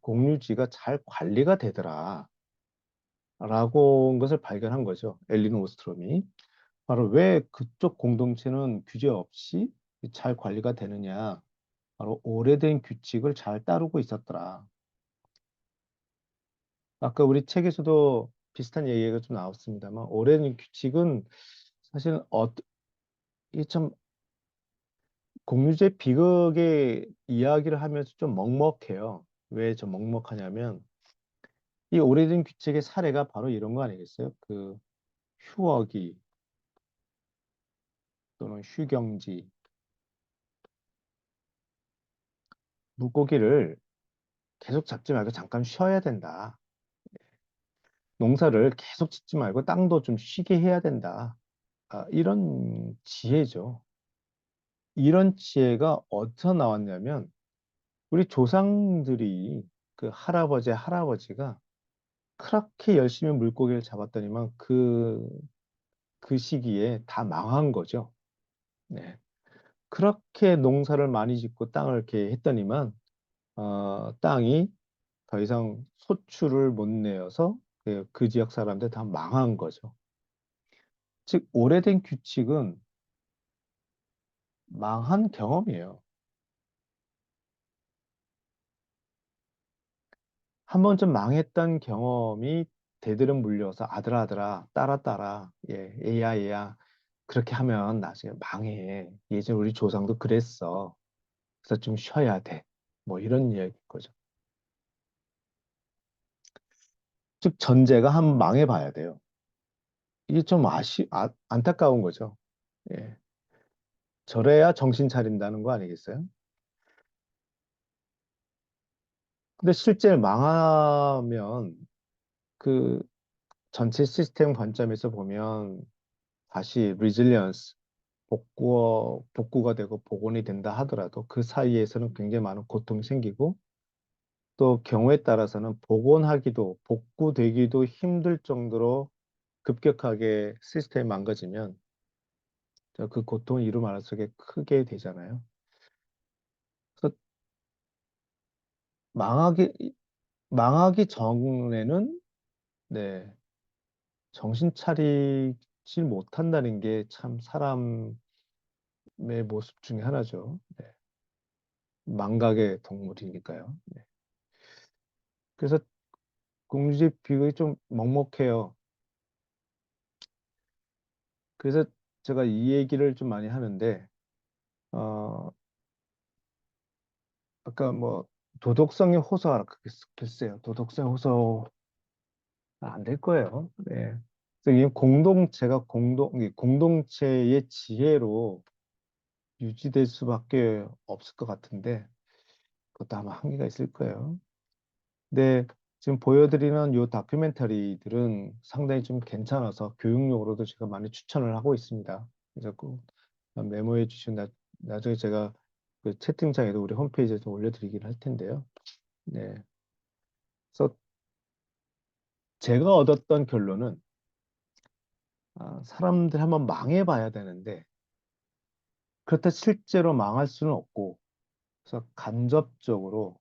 공유지가 잘 관리가 되더라. 라고 한 것을 발견한 거죠. 엘린 오스트롬이. 바로 왜 그쪽 공동체는 규제 없이 잘 관리가 되느냐. 바로 오래된 규칙을 잘 따르고 있었더라. 아까 우리 책에서도 비슷한 얘기가 좀 나왔습니다만, 오래된 규칙은 사실 이참 공유제 비극의 이야기를 하면서 좀 먹먹해요. 왜 좀 먹먹하냐면, 이 오래된 규칙의 사례가 바로 이런 거 아니겠어요? 그 휴어기 또는 휴경지, 물고기를 계속 잡지 말고 잠깐 쉬어야 된다. 농사를 계속 짓지 말고 땅도 좀 쉬게 해야 된다. 이런 지혜죠. 이런 지혜가 어디서 나왔냐면 우리 조상들이 그 할아버지가 그렇게 열심히 물고기를 잡았더니만 그 시기에 다 망한 거죠. 네. 그렇게 농사를 많이 짓고 땅을 이렇게 했더니만 땅이 더 이상 소출을 못 내어서 그 지역 사람들 다 망한 거죠. 즉, 오래된 규칙은 망한 경험이에요. 한 번쯤 망했던 경험이 대들은 물려서 아들아, 딸아, 얘야, 그렇게 하면 나중에 망해. 예전 우리 조상도 그랬어. 그래서 좀 쉬어야 돼. 뭐 이런 이야기인 거죠. 즉, 전제가 한번 망해봐야 돼요. 이게 좀 안타까운 거죠. 예. 저래야 정신 차린다는 거 아니겠어요? 근데 실제 망하면 그 전체 시스템 관점에서 보면 다시 resilience, 복구가 되고 복원이 된다 하더라도 그 사이에서는 굉장히 많은 고통이 생기고 또 경우에 따라서는 복원하기도 복구되기도 힘들 정도로 급격하게 시스템이 망가지면 그 고통을 이루 말할 수 없게 크게 되잖아요. 그래서 망하기 망하기 전에는 네, 정신 차리지 못한다는 게 참 사람의 모습 중에 하나죠. 네, 망각의 동물이니까요. 네. 그래서 공주집 비극이 좀 먹먹해요. 그래서 제가 이 얘기를 좀 많이 하는데, 어, 아까 뭐, 도덕성의 호소하라. 글쎄요. 도덕성의 호소 안 될 거예요. 네. 그래서 이 공동체가 이 공동체의 지혜로 유지될 수밖에 없을 것 같은데, 그것도 아마 한계가 있을 거예요. 근데 지금 보여드리는 요 다큐멘터리들은 상당히 좀 괜찮아서 교육용으로도 제가 많이 추천을 하고 있습니다. 그래서 꼭 메모해 주시면 나중에 제가 그 채팅창에도 우리 홈페이지에 좀 올려드리긴 할 텐데요. 네. 그래서 제가 얻었던 결론은 사람들 한번 망해봐야 되는데 그렇다 실제로 망할 수는 없고 그래서 간접적으로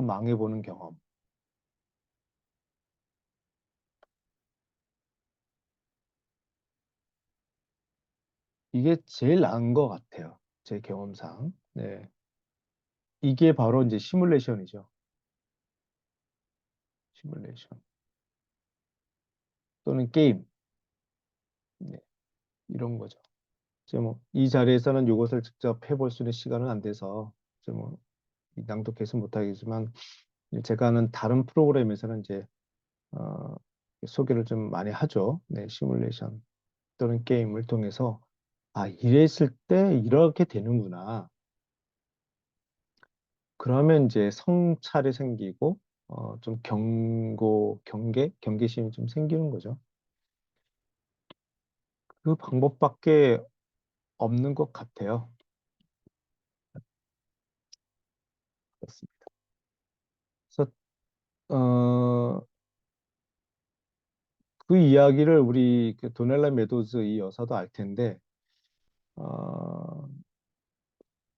망해보는 경험. 이게 제일 나은 것 같아요. 제 경험상. 네. 이게 바로 이제 시뮬레이션이죠. 시뮬레이션. 또는 게임. 네. 이런 거죠. 이제 뭐, 이 자리에서는 이것을 직접 해볼 수 있는 시간은 안 돼서, 이제 뭐, 낭독해서 못하겠지만, 제가 하는 다른 프로그램에서는 이제, 어, 소개를 좀 많이 하죠. 네, 시뮬레이션 또는 게임을 통해서, 이랬을 때 이렇게 되는구나. 그러면 이제 성찰이 생기고, 좀 경계심이 좀 생기는 거죠. 그 방법밖에 없는 것 같아요. 그렇습니다. 그래서, 그 이야기를 우리 그 도넬라 메도즈 이 여사도 알 텐데, 어,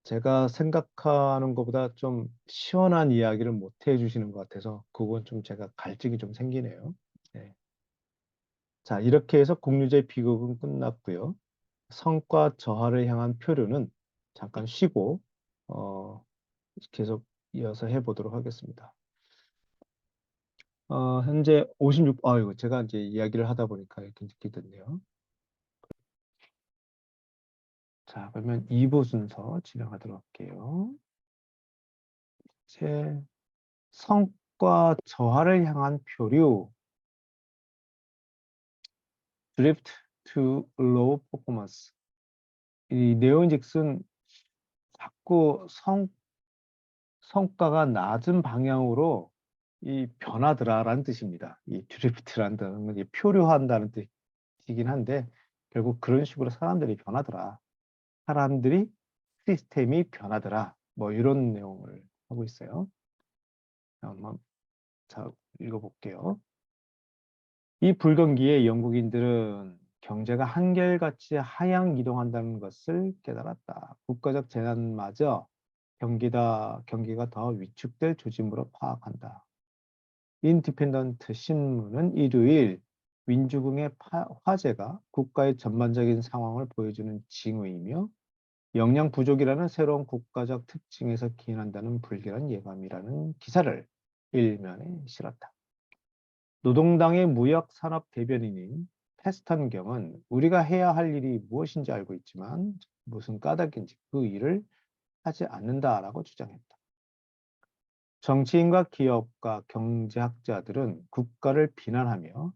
제가 생각하는 것보다 좀 시원한 이야기를 못 해주시는 것 같아서, 그건 좀 제가 갈증이 좀 생기네요. 네. 자, 이렇게 해서 공유제 비극은 끝났고요. 성과 저하를 향한 표류는 잠깐 쉬고 계속 이어서 해보도록 하겠습니다. 현재 56, 이거 제가 이제 이야기를 하다 보니까 이렇게 늦게 됐네요. 자, 그러면 2부 순서 진행하도록 할게요. 제 성과 저하를 향한 표류, drift to low performance. 이 내용즉슨 자꾸 성과가 낮은 방향으로 이 변하더라라는 뜻입니다. 이 드리프트라는 단어는 이제 표류한다는 뜻이긴 한데 결국 그런 식으로 사람들이 변하더라. 사람들이 시스템이 변하더라. 뭐 이런 내용을 하고 있어요. 한번 자 읽어볼게요. 이 불경기에 영국인들은 경제가 한결같이 하향 이동한다는 것을 깨달았다. 국가적 재난마저 경기가 더 위축될 조짐으로 파악한다. 인디펜던트 신문은 일요일 윈주궁의 화재가 국가의 전반적인 상황을 보여주는 징후이며 역량 부족이라는 새로운 국가적 특징에서 기인한다는 불길한 예감이라는 기사를 일면에 실었다. 노동당의 무역산업 대변인인 패스턴 경은 우리가 해야 할 일이 무엇인지 알고 있지만 무슨 까닭인지 그 일을 하지 않는다라고 주장했다. 정치인과 기업가, 경제학자들은 국가를 비난하며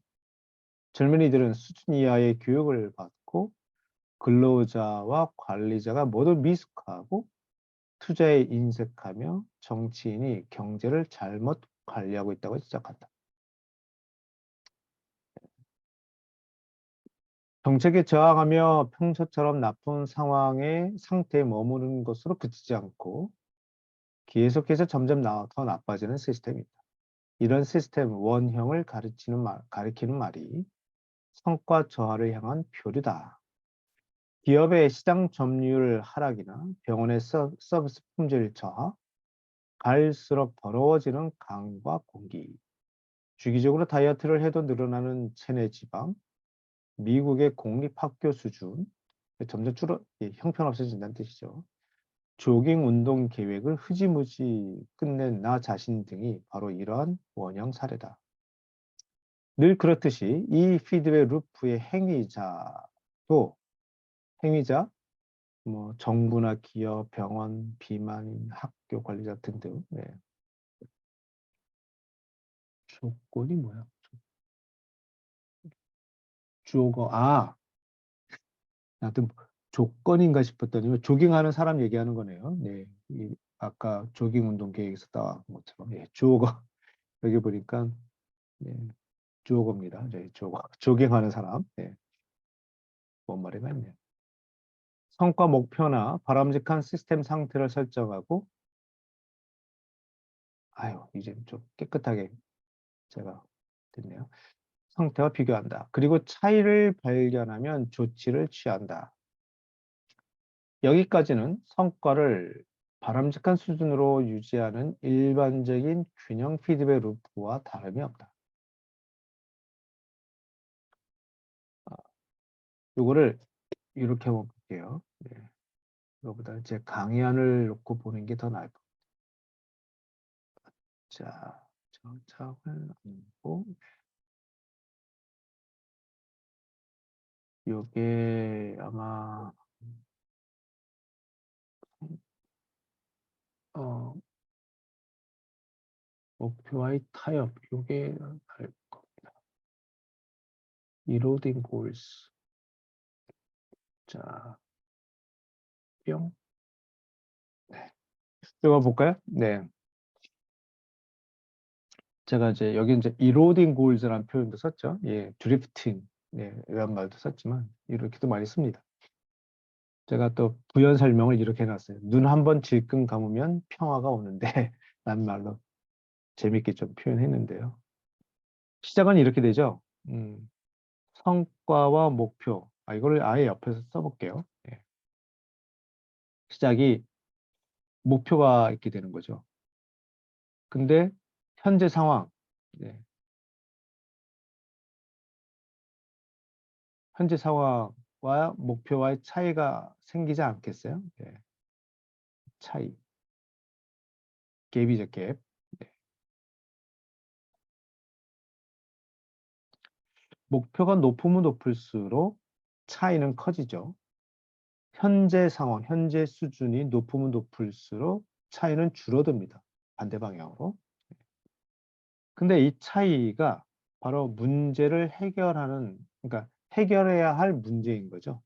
젊은이들은 수준 이하의 교육을 받고 근로자와 관리자가 모두 미숙하고 투자에 인색하며 정치인이 경제를 잘못 관리하고 있다고 지적한다. 정책에 저항하며 평소처럼 나쁜 상황의 상태에 머무르는 것으로 그치지 않고 계속해서 점점 더 나빠지는 시스템이다. 이런 시스템 원형을 가리키는 말이 성과 저하를 향한 표류다. 기업의 시장 점유율 하락이나 병원의 서비스 품질 저하, 갈수록 더러워지는 강과 공기, 주기적으로 다이어트를 해도 늘어나는 체내 지방, 미국의 공립학교 수준, 점점 형편없어진다는 뜻이죠. 조깅 운동 계획을 흐지부지 끝낸 나 자신 등이 바로 이러한 원형 사례다. 늘 그렇듯이 이 피드백 루프의 행위자, 뭐 정부나 기업, 병원, 비만인, 학교 관리자 등등. 네. 조건이 뭐야? 주어가 나도 조건인가 싶었더니 조깅하는 사람 얘기하는 거네요. 네, 아까 조깅 운동 계획에서 따온 것처럼 주어가 여기 보니까 네, 주어입니다. 네, 주어 조깅하는 사람. 네, 뭔 말인가 했네요. 성과 목표나 바람직한 시스템 상태를 설정하고 이제 좀 깨끗하게 제가 됐네요. 상태와 비교한다. 그리고 차이를 발견하면 조치를 취한다. 여기까지는 성과를 바람직한 수준으로 유지하는 일반적인 균형 피드백 루프와 다름이 없다. 이거를 이렇게 한번 볼게요. 네. 이거보다 제 강의안을 놓고 보는 게 더 나을 것 같아요. 자, 정착을 안고 요게 아마 어, 목표와의 타협 요게 알 겁니다. Eroding goals. 자, 뿅. 네. 이거 볼까요? 네. 제가 이제 여기 이제 eroding goals라는 표현도 썼죠. 예, 드리프팅. 네, 이런 말도 썼지만 이렇게도 많이 씁니다. 제가 또 부연 설명을 이렇게 해놨어요. 눈 한 번 질끈 감으면 평화가 오는데 라는 말로 재밌게 좀 표현했는데요. 시작은 이렇게 되죠. 성과와 목표. 이거를 아예 옆에서 써볼게요. 예. 시작이 목표가 있게 되는 거죠. 근데 현재 상황, 네. 현재 상황과 목표와의 차이가 생기지 않겠어요? 네. 차이, 갭이죠, 갭. 네. 목표가 높으면 높을수록 차이는 커지죠. 현재 상황, 현재 수준이 높으면 높을수록 차이는 줄어듭니다. 반대 방향으로. 근데 이 차이가 바로 문제를 그러니까 해결해야 할 문제인 거죠.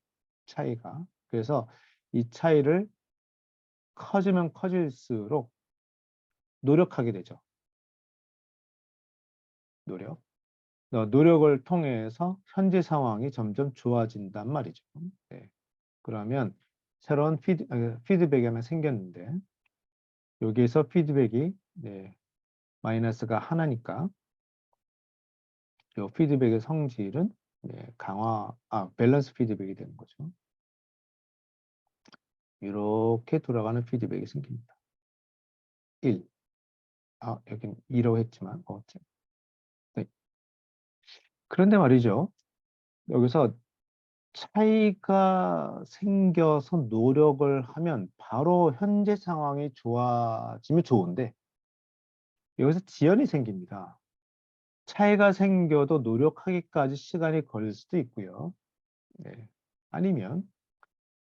차이가. 그래서 이 차이를 커지면 커질수록 노력하게 되죠. 노력. 노력을 통해서 현재 상황이 점점 좋아진단 말이죠. 네. 그러면 새로운 피드백이 하나 생겼는데 여기에서 피드백이 네, 마이너스가 하나니까 이 피드백의 성질은 네, 밸런스 피드백이 되는 거죠. 이렇게 돌아가는 피드백이 생깁니다. 1. 여긴 2라고 했지만 네. 그런데 말이죠. 여기서 차이가 생겨서 노력을 하면 바로 현재 상황이 좋아지면 좋은데 여기서 지연이 생깁니다. 차이가 생겨도 노력하기까지 시간이 걸릴 수도 있고요. 네. 아니면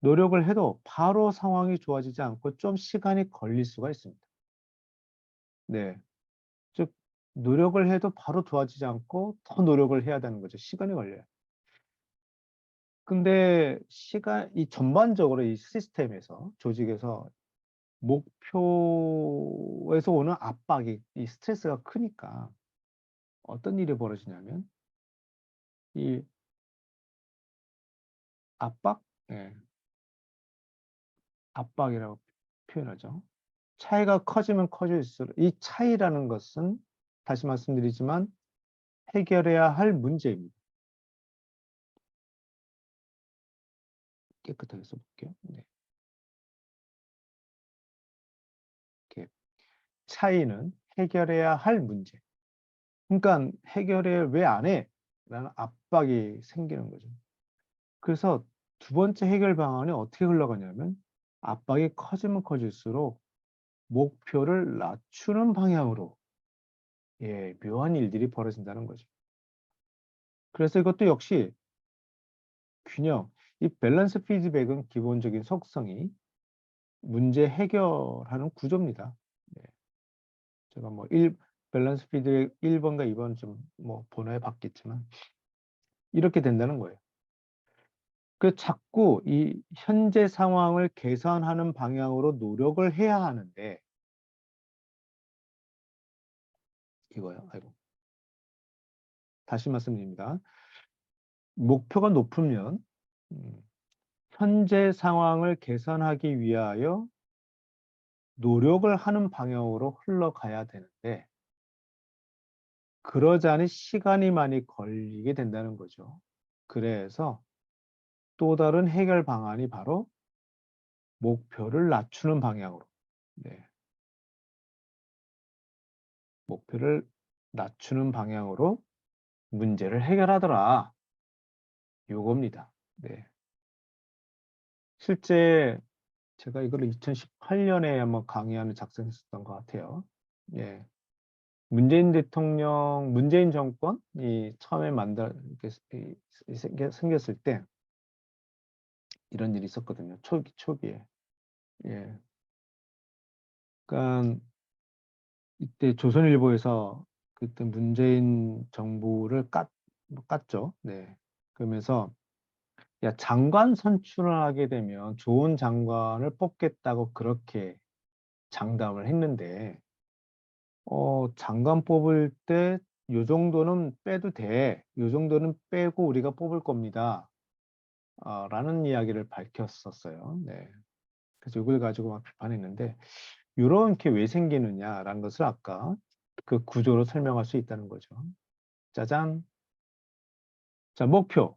노력을 해도 바로 상황이 좋아지지 않고 좀 시간이 걸릴 수가 있습니다. 네. 즉, 노력을 해도 바로 좋아지지 않고 더 노력을 해야 되는 거죠. 시간이 걸려요. 근데 이 전반적으로 이 시스템에서, 조직에서 목표에서 오는 압박이, 이 스트레스가 크니까 어떤 일이 벌어지냐면 이 압박? 예, 압박이라고 표현하죠. 차이가 커지면 커질수록 이 차이라는 것은 다시 말씀드리지만 해결해야 할 문제입니다. 깨끗하게 써볼게요. 네. 이렇게 차이는 해결해야 할 문제. 그러니까 해결해 왜 안 해? 라는 압박이 생기는 거죠. 그래서 두 번째 해결 방안이 어떻게 흘러가냐면 압박이 커지면 커질수록 목표를 낮추는 방향으로 예, 묘한 일들이 벌어진다는 거죠. 그래서 이것도 역시 균형, 이 밸런스 피드백은 기본적인 속성이 문제 해결하는 구조입니다. 네, 제가 뭐 밸런스 피드백 1번과 2번 좀 뭐 번호에 봤겠지만 이렇게 된다는 거예요. 그 자꾸 이 현재 상황을 개선하는 방향으로 노력을 해야 하는데 이거요. 아이고. 다시 말씀드립니다. 목표가 높으면 음, 현재 상황을 개선하기 위하여 노력을 하는 방향으로 흘러가야 되는데 그러자니 시간이 많이 걸리게 된다는 거죠. 그래서 또 다른 해결 방안이 바로 목표를 낮추는 방향으로 네, 목표를 낮추는 방향으로 문제를 해결하더라. 요겁니다. 네. 실제 제가 이거를 2018년에 한번 강의안을 작성했었던 것 같아요. 예. 문재인 정권이 처음에 생겼을 때 이런 일이 있었거든요. 초기에. 예. 그러니까 이때 조선일보에서 그때 문재인 정부를 깠죠. 네. 그러면서 야, 장관 선출을 하게 되면 좋은 장관을 뽑겠다고 그렇게 장담을 했는데 장관 뽑을 때 요 정도는 빼도 돼. 요 정도는 빼고 우리가 뽑을 겁니다. 라는 이야기를 밝혔었어요. 네. 그래서 이걸 가지고 막 비판했는데 이런 게 왜 생기느냐라는 것을 아까 그 구조로 설명할 수 있다는 거죠. 짜잔. 자, 목표.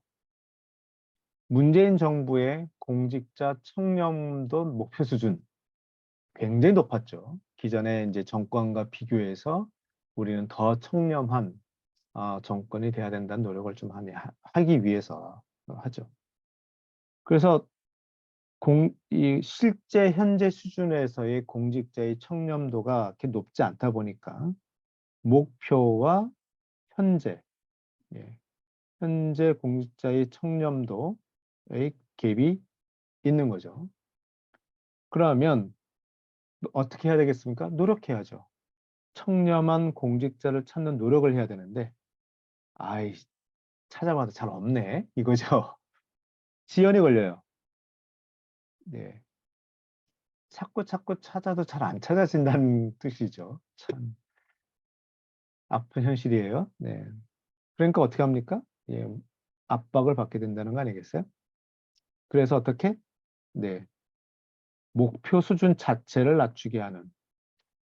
문재인 정부의 공직자 청렴도 목표 수준 굉장히 높았죠. 기존의 이제 정권과 비교해서 우리는 더 청렴한 정권이 돼야 된다는 노력을 좀 하기 위해서 하죠. 그래서 이 실제 현재 수준에서의 공직자의 청렴도가 그렇게 높지 않다 보니까 목표와 현재, 예, 현재 공직자의 청렴도의 갭이 있는 거죠. 그러면 어떻게 해야 되겠습니까? 노력해야죠. 청렴한 공직자를 찾는 노력을 해야 되는데, 아이, 찾아봐도 잘 없네. 이거죠. 지연이 걸려요. 네. 자꾸 찾아도 잘 안 찾아진다는 뜻이죠. 참 아픈 현실이에요. 네. 그러니까 어떻게 합니까? 예, 압박을 받게 된다는 거 아니겠어요? 그래서 어떻게? 네. 목표 수준 자체를 낮추게 하는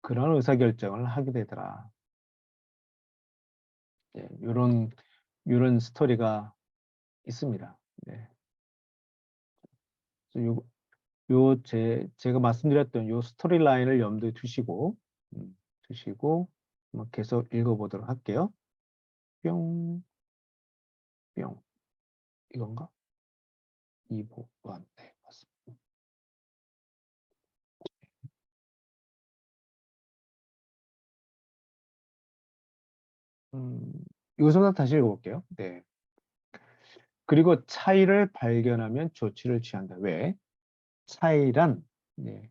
그런 의사결정을 하게 되더라. 예, 요런 스토리가 있습니다. 네. 그래서 제가 말씀드렸던 요 스토리 라인을 염두에 두시고 한번 계속 읽어보도록 할게요. 뿅, 뿅. 이건가? 2번. 네, 맞습니다. 이것부터 다시 읽어볼게요. 네. 그리고 차이를 발견하면 조치를 취한다. 왜? 차이란 네,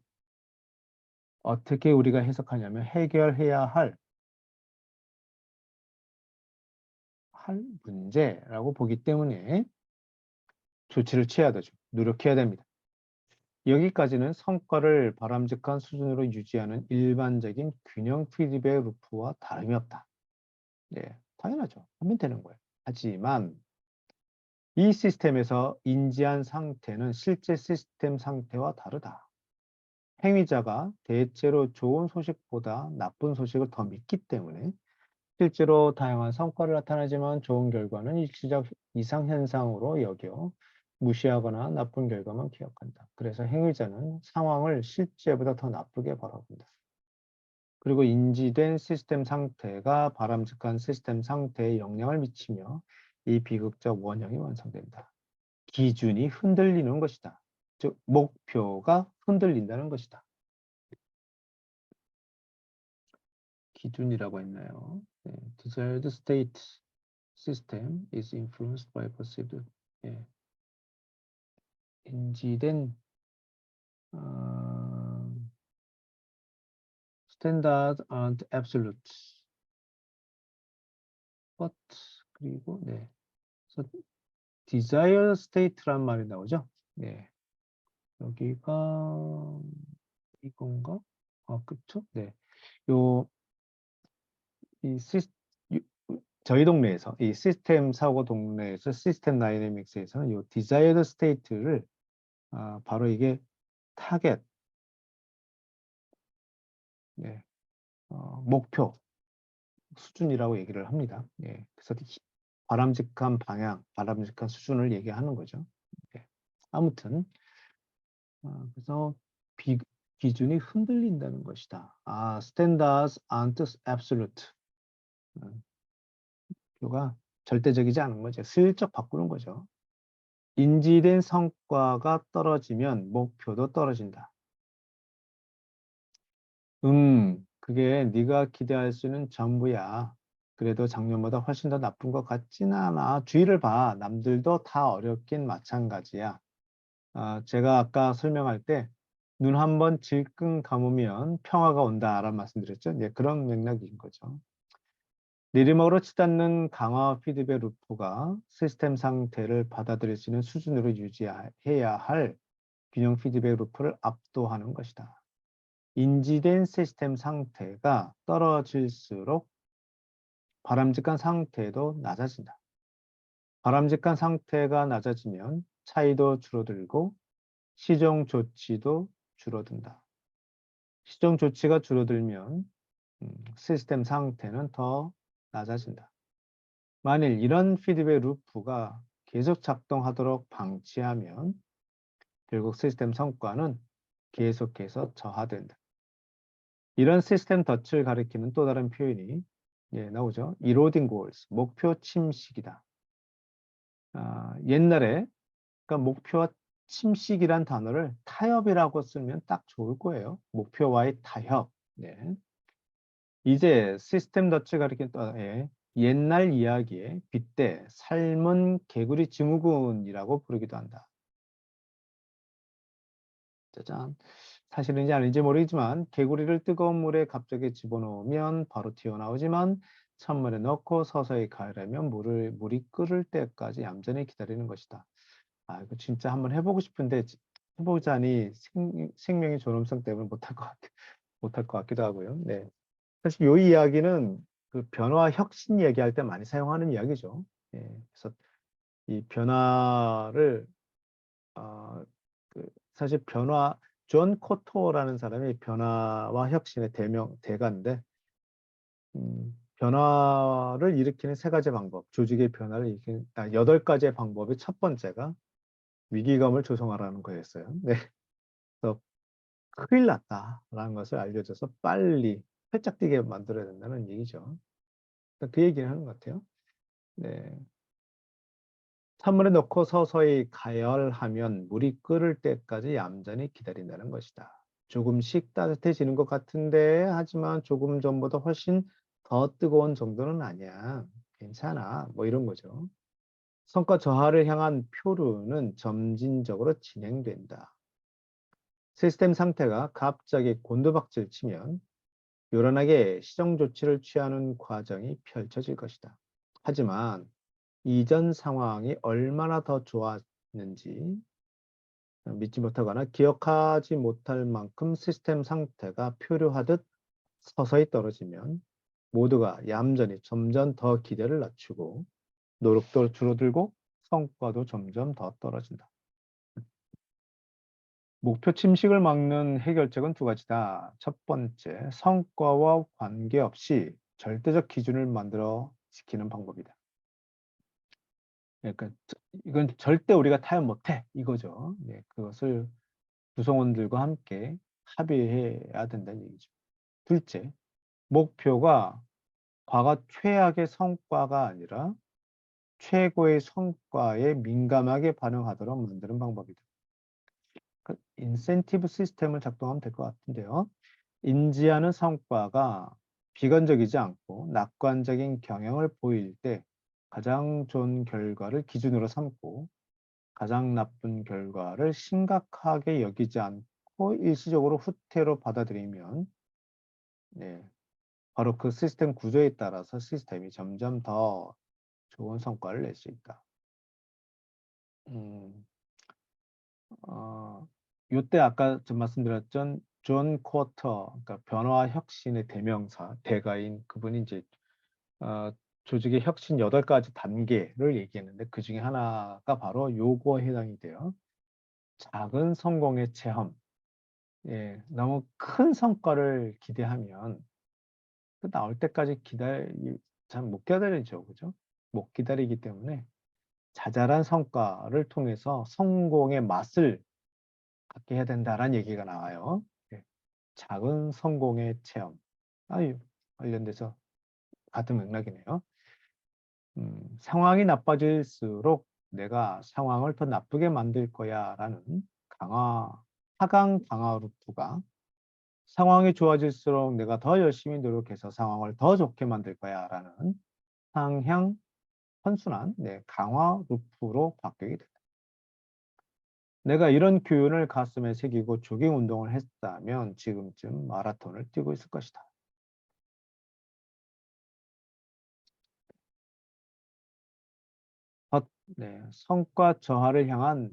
어떻게 우리가 해석하냐면 해결해야 할 문제라고 보기 때문에 조치를 취해야 되죠. 노력해야 됩니다. 여기까지는 성과를 바람직한 수준으로 유지하는 일반적인 균형 피드백 루프와 다름이 없다. 네, 당연하죠. 하면 되는 거예요. 하지만 이 시스템에서 인지한 상태는 실제 시스템 상태와 다르다. 행위자가 대체로 좋은 소식보다 나쁜 소식을 더 믿기 때문에 실제로 다양한 성과를 나타나지만 좋은 결과는 일시적 이상현상으로 여겨 무시하거나 나쁜 결과만 기억한다. 그래서 행위자는 상황을 실제보다 더 나쁘게 바라본다. 그리고 인지된 시스템 상태가 바람직한 시스템 상태에 영향을 미치며 이 비극적 원형이 완성된다. 기준이 흔들리는 것이다. 즉, 목표가 흔들린다는 것이다. 기준이라고 했나요? 네. Desired state system is influenced by perceived. 예. 인지된 standard and absolute. but 그리고 네. 그래서 desired state란 말이 나오죠. 네. 여기가 이건가? 아, 그쵸? 네. 요, 이 저희 동네에서, 이 시스템 사고 동네에서 시스템 다이내믹스에서는 요 desired state를 바로 이게 타겟, 네. 목표 수준이라고 얘기를 합니다. 예. 그래서 바람직한 방향, 바람직한 수준을 얘기하는 거죠. 예. 아무튼 그래서 기준이 흔들린다는 것이다. standards aren't absolute. 가 절대적이지 않은 거죠. 슬쩍 바꾸는 거죠. 인지된 성과가 떨어지면 목표도 떨어진다. 그게 네가 기대할 수 있는 전부야. 그래도 작년보다 훨씬 더 나쁜 것 같지는 않아. 주위를 봐. 남들도 다 어렵긴 마찬가지야. 제가 아까 설명할 때 눈 한 번 질끈 감으면 평화가 온다라는 말씀드렸죠. 이제 그런 맥락인 거죠. 내리막으로 치닫는 강화 피드백 루프가 시스템 상태를 받아들일 수 있는 수준으로 유지해야 할 균형 피드백 루프를 압도하는 것이다. 인지된 시스템 상태가 떨어질수록 바람직한 상태도 낮아진다. 바람직한 상태가 낮아지면 차이도 줄어들고 시정 조치도 줄어든다. 시정 조치가 줄어들면 시스템 상태는 더 낮아진다. 만일 이런 피드백 루프가 계속 작동하도록 방치하면 결국 시스템 성과는 계속해서 저하된다. 이런 시스템 덫을 가리키는 또 다른 표현이 나오죠. eroding goals, 목표 침식이다. 옛날에 그러니까 목표와 침식이란 단어를 타협이라고 쓰면 딱 좋을 거예요. 목표와의 타협. 네. 이제 시스템 덫을 가리키는 또 옛날 이야기에 빗대 삶은 개구리 증후군이라고 부르기도 한다. 짜잔. 사실인지 아닌지 모르겠지만 개구리를 뜨거운 물에 갑자기 집어넣으면 바로 튀어나오지만 찬물에 넣고 서서히 가열하면 물이 끓을 때까지 얌전히 기다리는 것이다. 이거 진짜 한번 해보고 싶은데 해보자니 생명의 존엄성 때문에 못할 것 같기도 하고요. 네. 사실 이 이야기는 그 변화 혁신 얘기할 때 많이 사용하는 이야기죠. 예. 그래서 이 변화를 사실 존 코토라는 사람이 변화와 혁신의 대가인데 변화를 일으키는 세 가지 방법, 조직의 변화를 일으키는 8가지의 방법의 첫 번째가 위기감을 조성하라는 거였어요. 네. 그래서 큰일 났다라는 것을 알려줘서 빨리 활짝 뛰게 만들어야 된다는 얘기죠. 그 얘기를 하는 것 같아요. 네. 찬물에 넣고 서서히 가열하면 물이 끓을 때까지 얌전히 기다린다는 것이다. 조금씩 따뜻해지는 것 같은데 하지만 조금 전보다 훨씬 더 뜨거운 정도는 아니야. 괜찮아. 뭐 이런 거죠. 성과 저하를 향한 표류는 점진적으로 진행된다. 시스템 상태가 갑자기 곤두박질 치면 요란하게 시정 조치를 취하는 과정이 펼쳐질 것이다. 하지만 이전 상황이 얼마나 더 좋았는지 믿지 못하거나 기억하지 못할 만큼 시스템 상태가 표류하듯 서서히 떨어지면 모두가 얌전히 점점 더 기대를 낮추고 노력도 줄어들고 성과도 점점 더 떨어진다. 목표 침식을 막는 해결책은 두 가지다. 첫 번째, 성과와 관계없이 절대적 기준을 만들어 지키는 방법이다. 그러니까 이건 절대 우리가 타협 못해 이거죠. 네, 그것을 구성원들과 함께 합의해야 된다는 얘기죠. 둘째, 목표가 과거 최악의 성과가 아니라 최고의 성과에 민감하게 반응하도록 만드는 방법이다. 그 인센티브 시스템을 작동하면 될 것 같은데요. 인지하는 성과가 비관적이지 않고 낙관적인 경향을 보일 때 가장 좋은 결과를 기준으로 삼고 가장 나쁜 결과를 심각하게 여기지 않고 일시적으로 후퇴로 받아들이면 네, 바로 그 시스템 구조에 따라서 시스템이 점점 더 좋은 성과를 낼 수 있다. 음, 요때 아까 좀 말씀드렸던 존 쿼터, 그러니까 변화 혁신의 대명사, 대가인 그분이 이제 어, 조직의 혁신 8가지 단계를 얘기했는데 그 중에 하나가 바로 요거에 해당이 돼요. 작은 성공의 체험. 예, 너무 큰 성과를 기대하면 그 나올 때까지 잘 못 기다리죠, 그죠? 못 기다리기 때문에 자잘한 성과를 통해서 성공의 맛을 갖게 해야 된다라는 얘기가 나와요. 예, 작은 성공의 체험. 아유, 관련돼서 같은 맥락이네요. 상황이 나빠질수록 내가 상황을 더 나쁘게 만들 거야 라는 하강 강화 루프가 상황이 좋아질수록 내가 더 열심히 노력해서 상황을 더 좋게 만들 거야 라는 상향 선순환, 네, 강화 루프로 바뀌게 된다. 내가 이런 교훈을 가슴에 새기고 조깅 운동을 했다면 지금쯤 마라톤을 뛰고 있을 것이다. 네, 성과 저하를 향한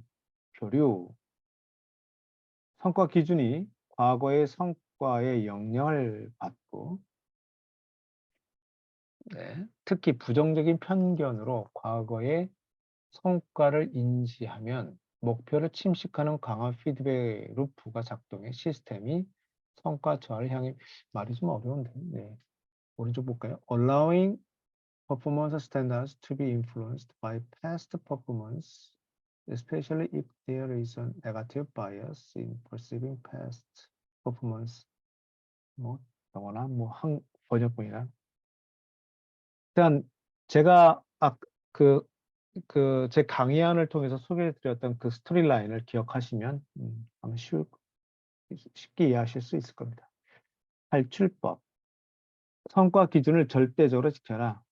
교류, 성과 기준이 과거의 성과에 영향을 받고 네, 특히 부정적인 편견으로 과거의 성과를 인지하면 목표를 침식하는 강화 피드백 루프가 작동해 시스템이 성과 저하를 향해 말이 좀 어려운데 네. 오른쪽 볼까요? Allowing performance standards to be influenced by past performance, especially if there is a negative bias in perceiving past performance. 뭐 영어나 뭐 번역본이나 일단 제가 제 강의안을 통해서 소개해드렸던 그 스토리 라인을 기억하시면 아마 쉽게 이해하실 수 있을 겁니다. 탈출법. 성과 기준을 절대적으로 지켜라.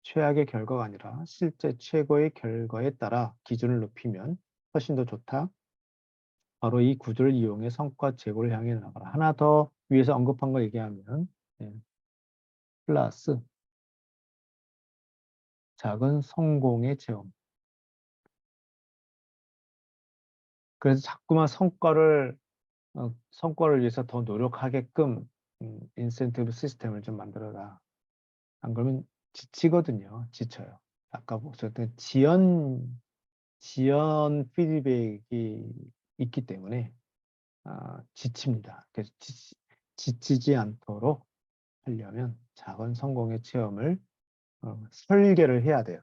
최악의 결과가 아니라 실제 최고의 결과에 따라 기준을 높이면 훨씬 더 좋다. 바로 이 구조를 이용해 성과 제고를 향해 나가라. 하나 더 위에서 언급한 거 얘기하면 예, 플러스 작은 성공의 체험. 그래서 자꾸만 성과를 위해서 더 노력하게끔 인센티브 시스템을 좀 만들어라. 안 그러면 지치거든요. 지쳐요. 아까 보셨던 지연 피드백이 있기 때문에 지칩니다. 그래서 지치지 않도록 하려면 작은 성공의 체험을 설계를 해야 돼요.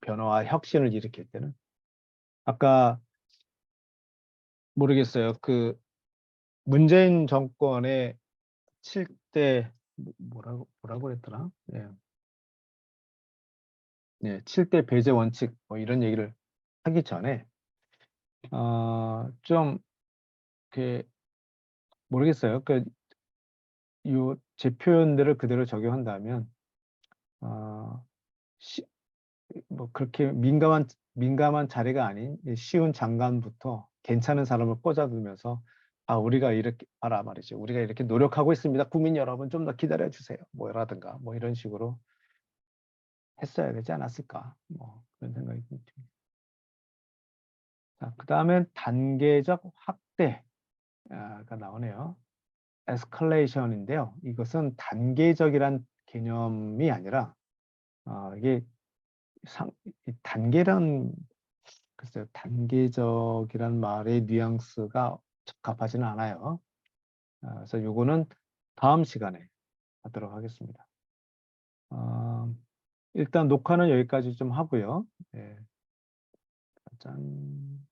변화와 혁신을 일으킬 때는. 아까 모르겠어요. 그 문재인 정권의 7대 뭐라고 그랬더라? 네. 네, 7대 배제 원칙 뭐 이런 얘기를 하기 전에 좀 그 모르겠어요. 제 표현들을 그대로 적용한다면 어, 뭐 그렇게 민감한 자리가 아닌 쉬운 장관부터 괜찮은 사람을 꽂아두면서 우리가 이렇게 말이죠. 우리가 이렇게 노력하고 있습니다. 국민 여러분 좀 더 기다려 주세요. 뭐라든가 뭐 이런 식으로 했어야 되지 않았을까? 뭐 그런 생각이 듭니다. 자, 그다음에 단계적 확대가 나오네요. 에스컬레이션인데요. 이것은 단계적이란 개념이 아니라 이게 이 단계란, 글쎄요, 단계적이란 말의 뉘앙스가 적합하지는 않아요. 그래서 요거는 다음 시간에 하도록 하겠습니다. 일단 녹화는 여기까지 좀 하고요. 네. 짠.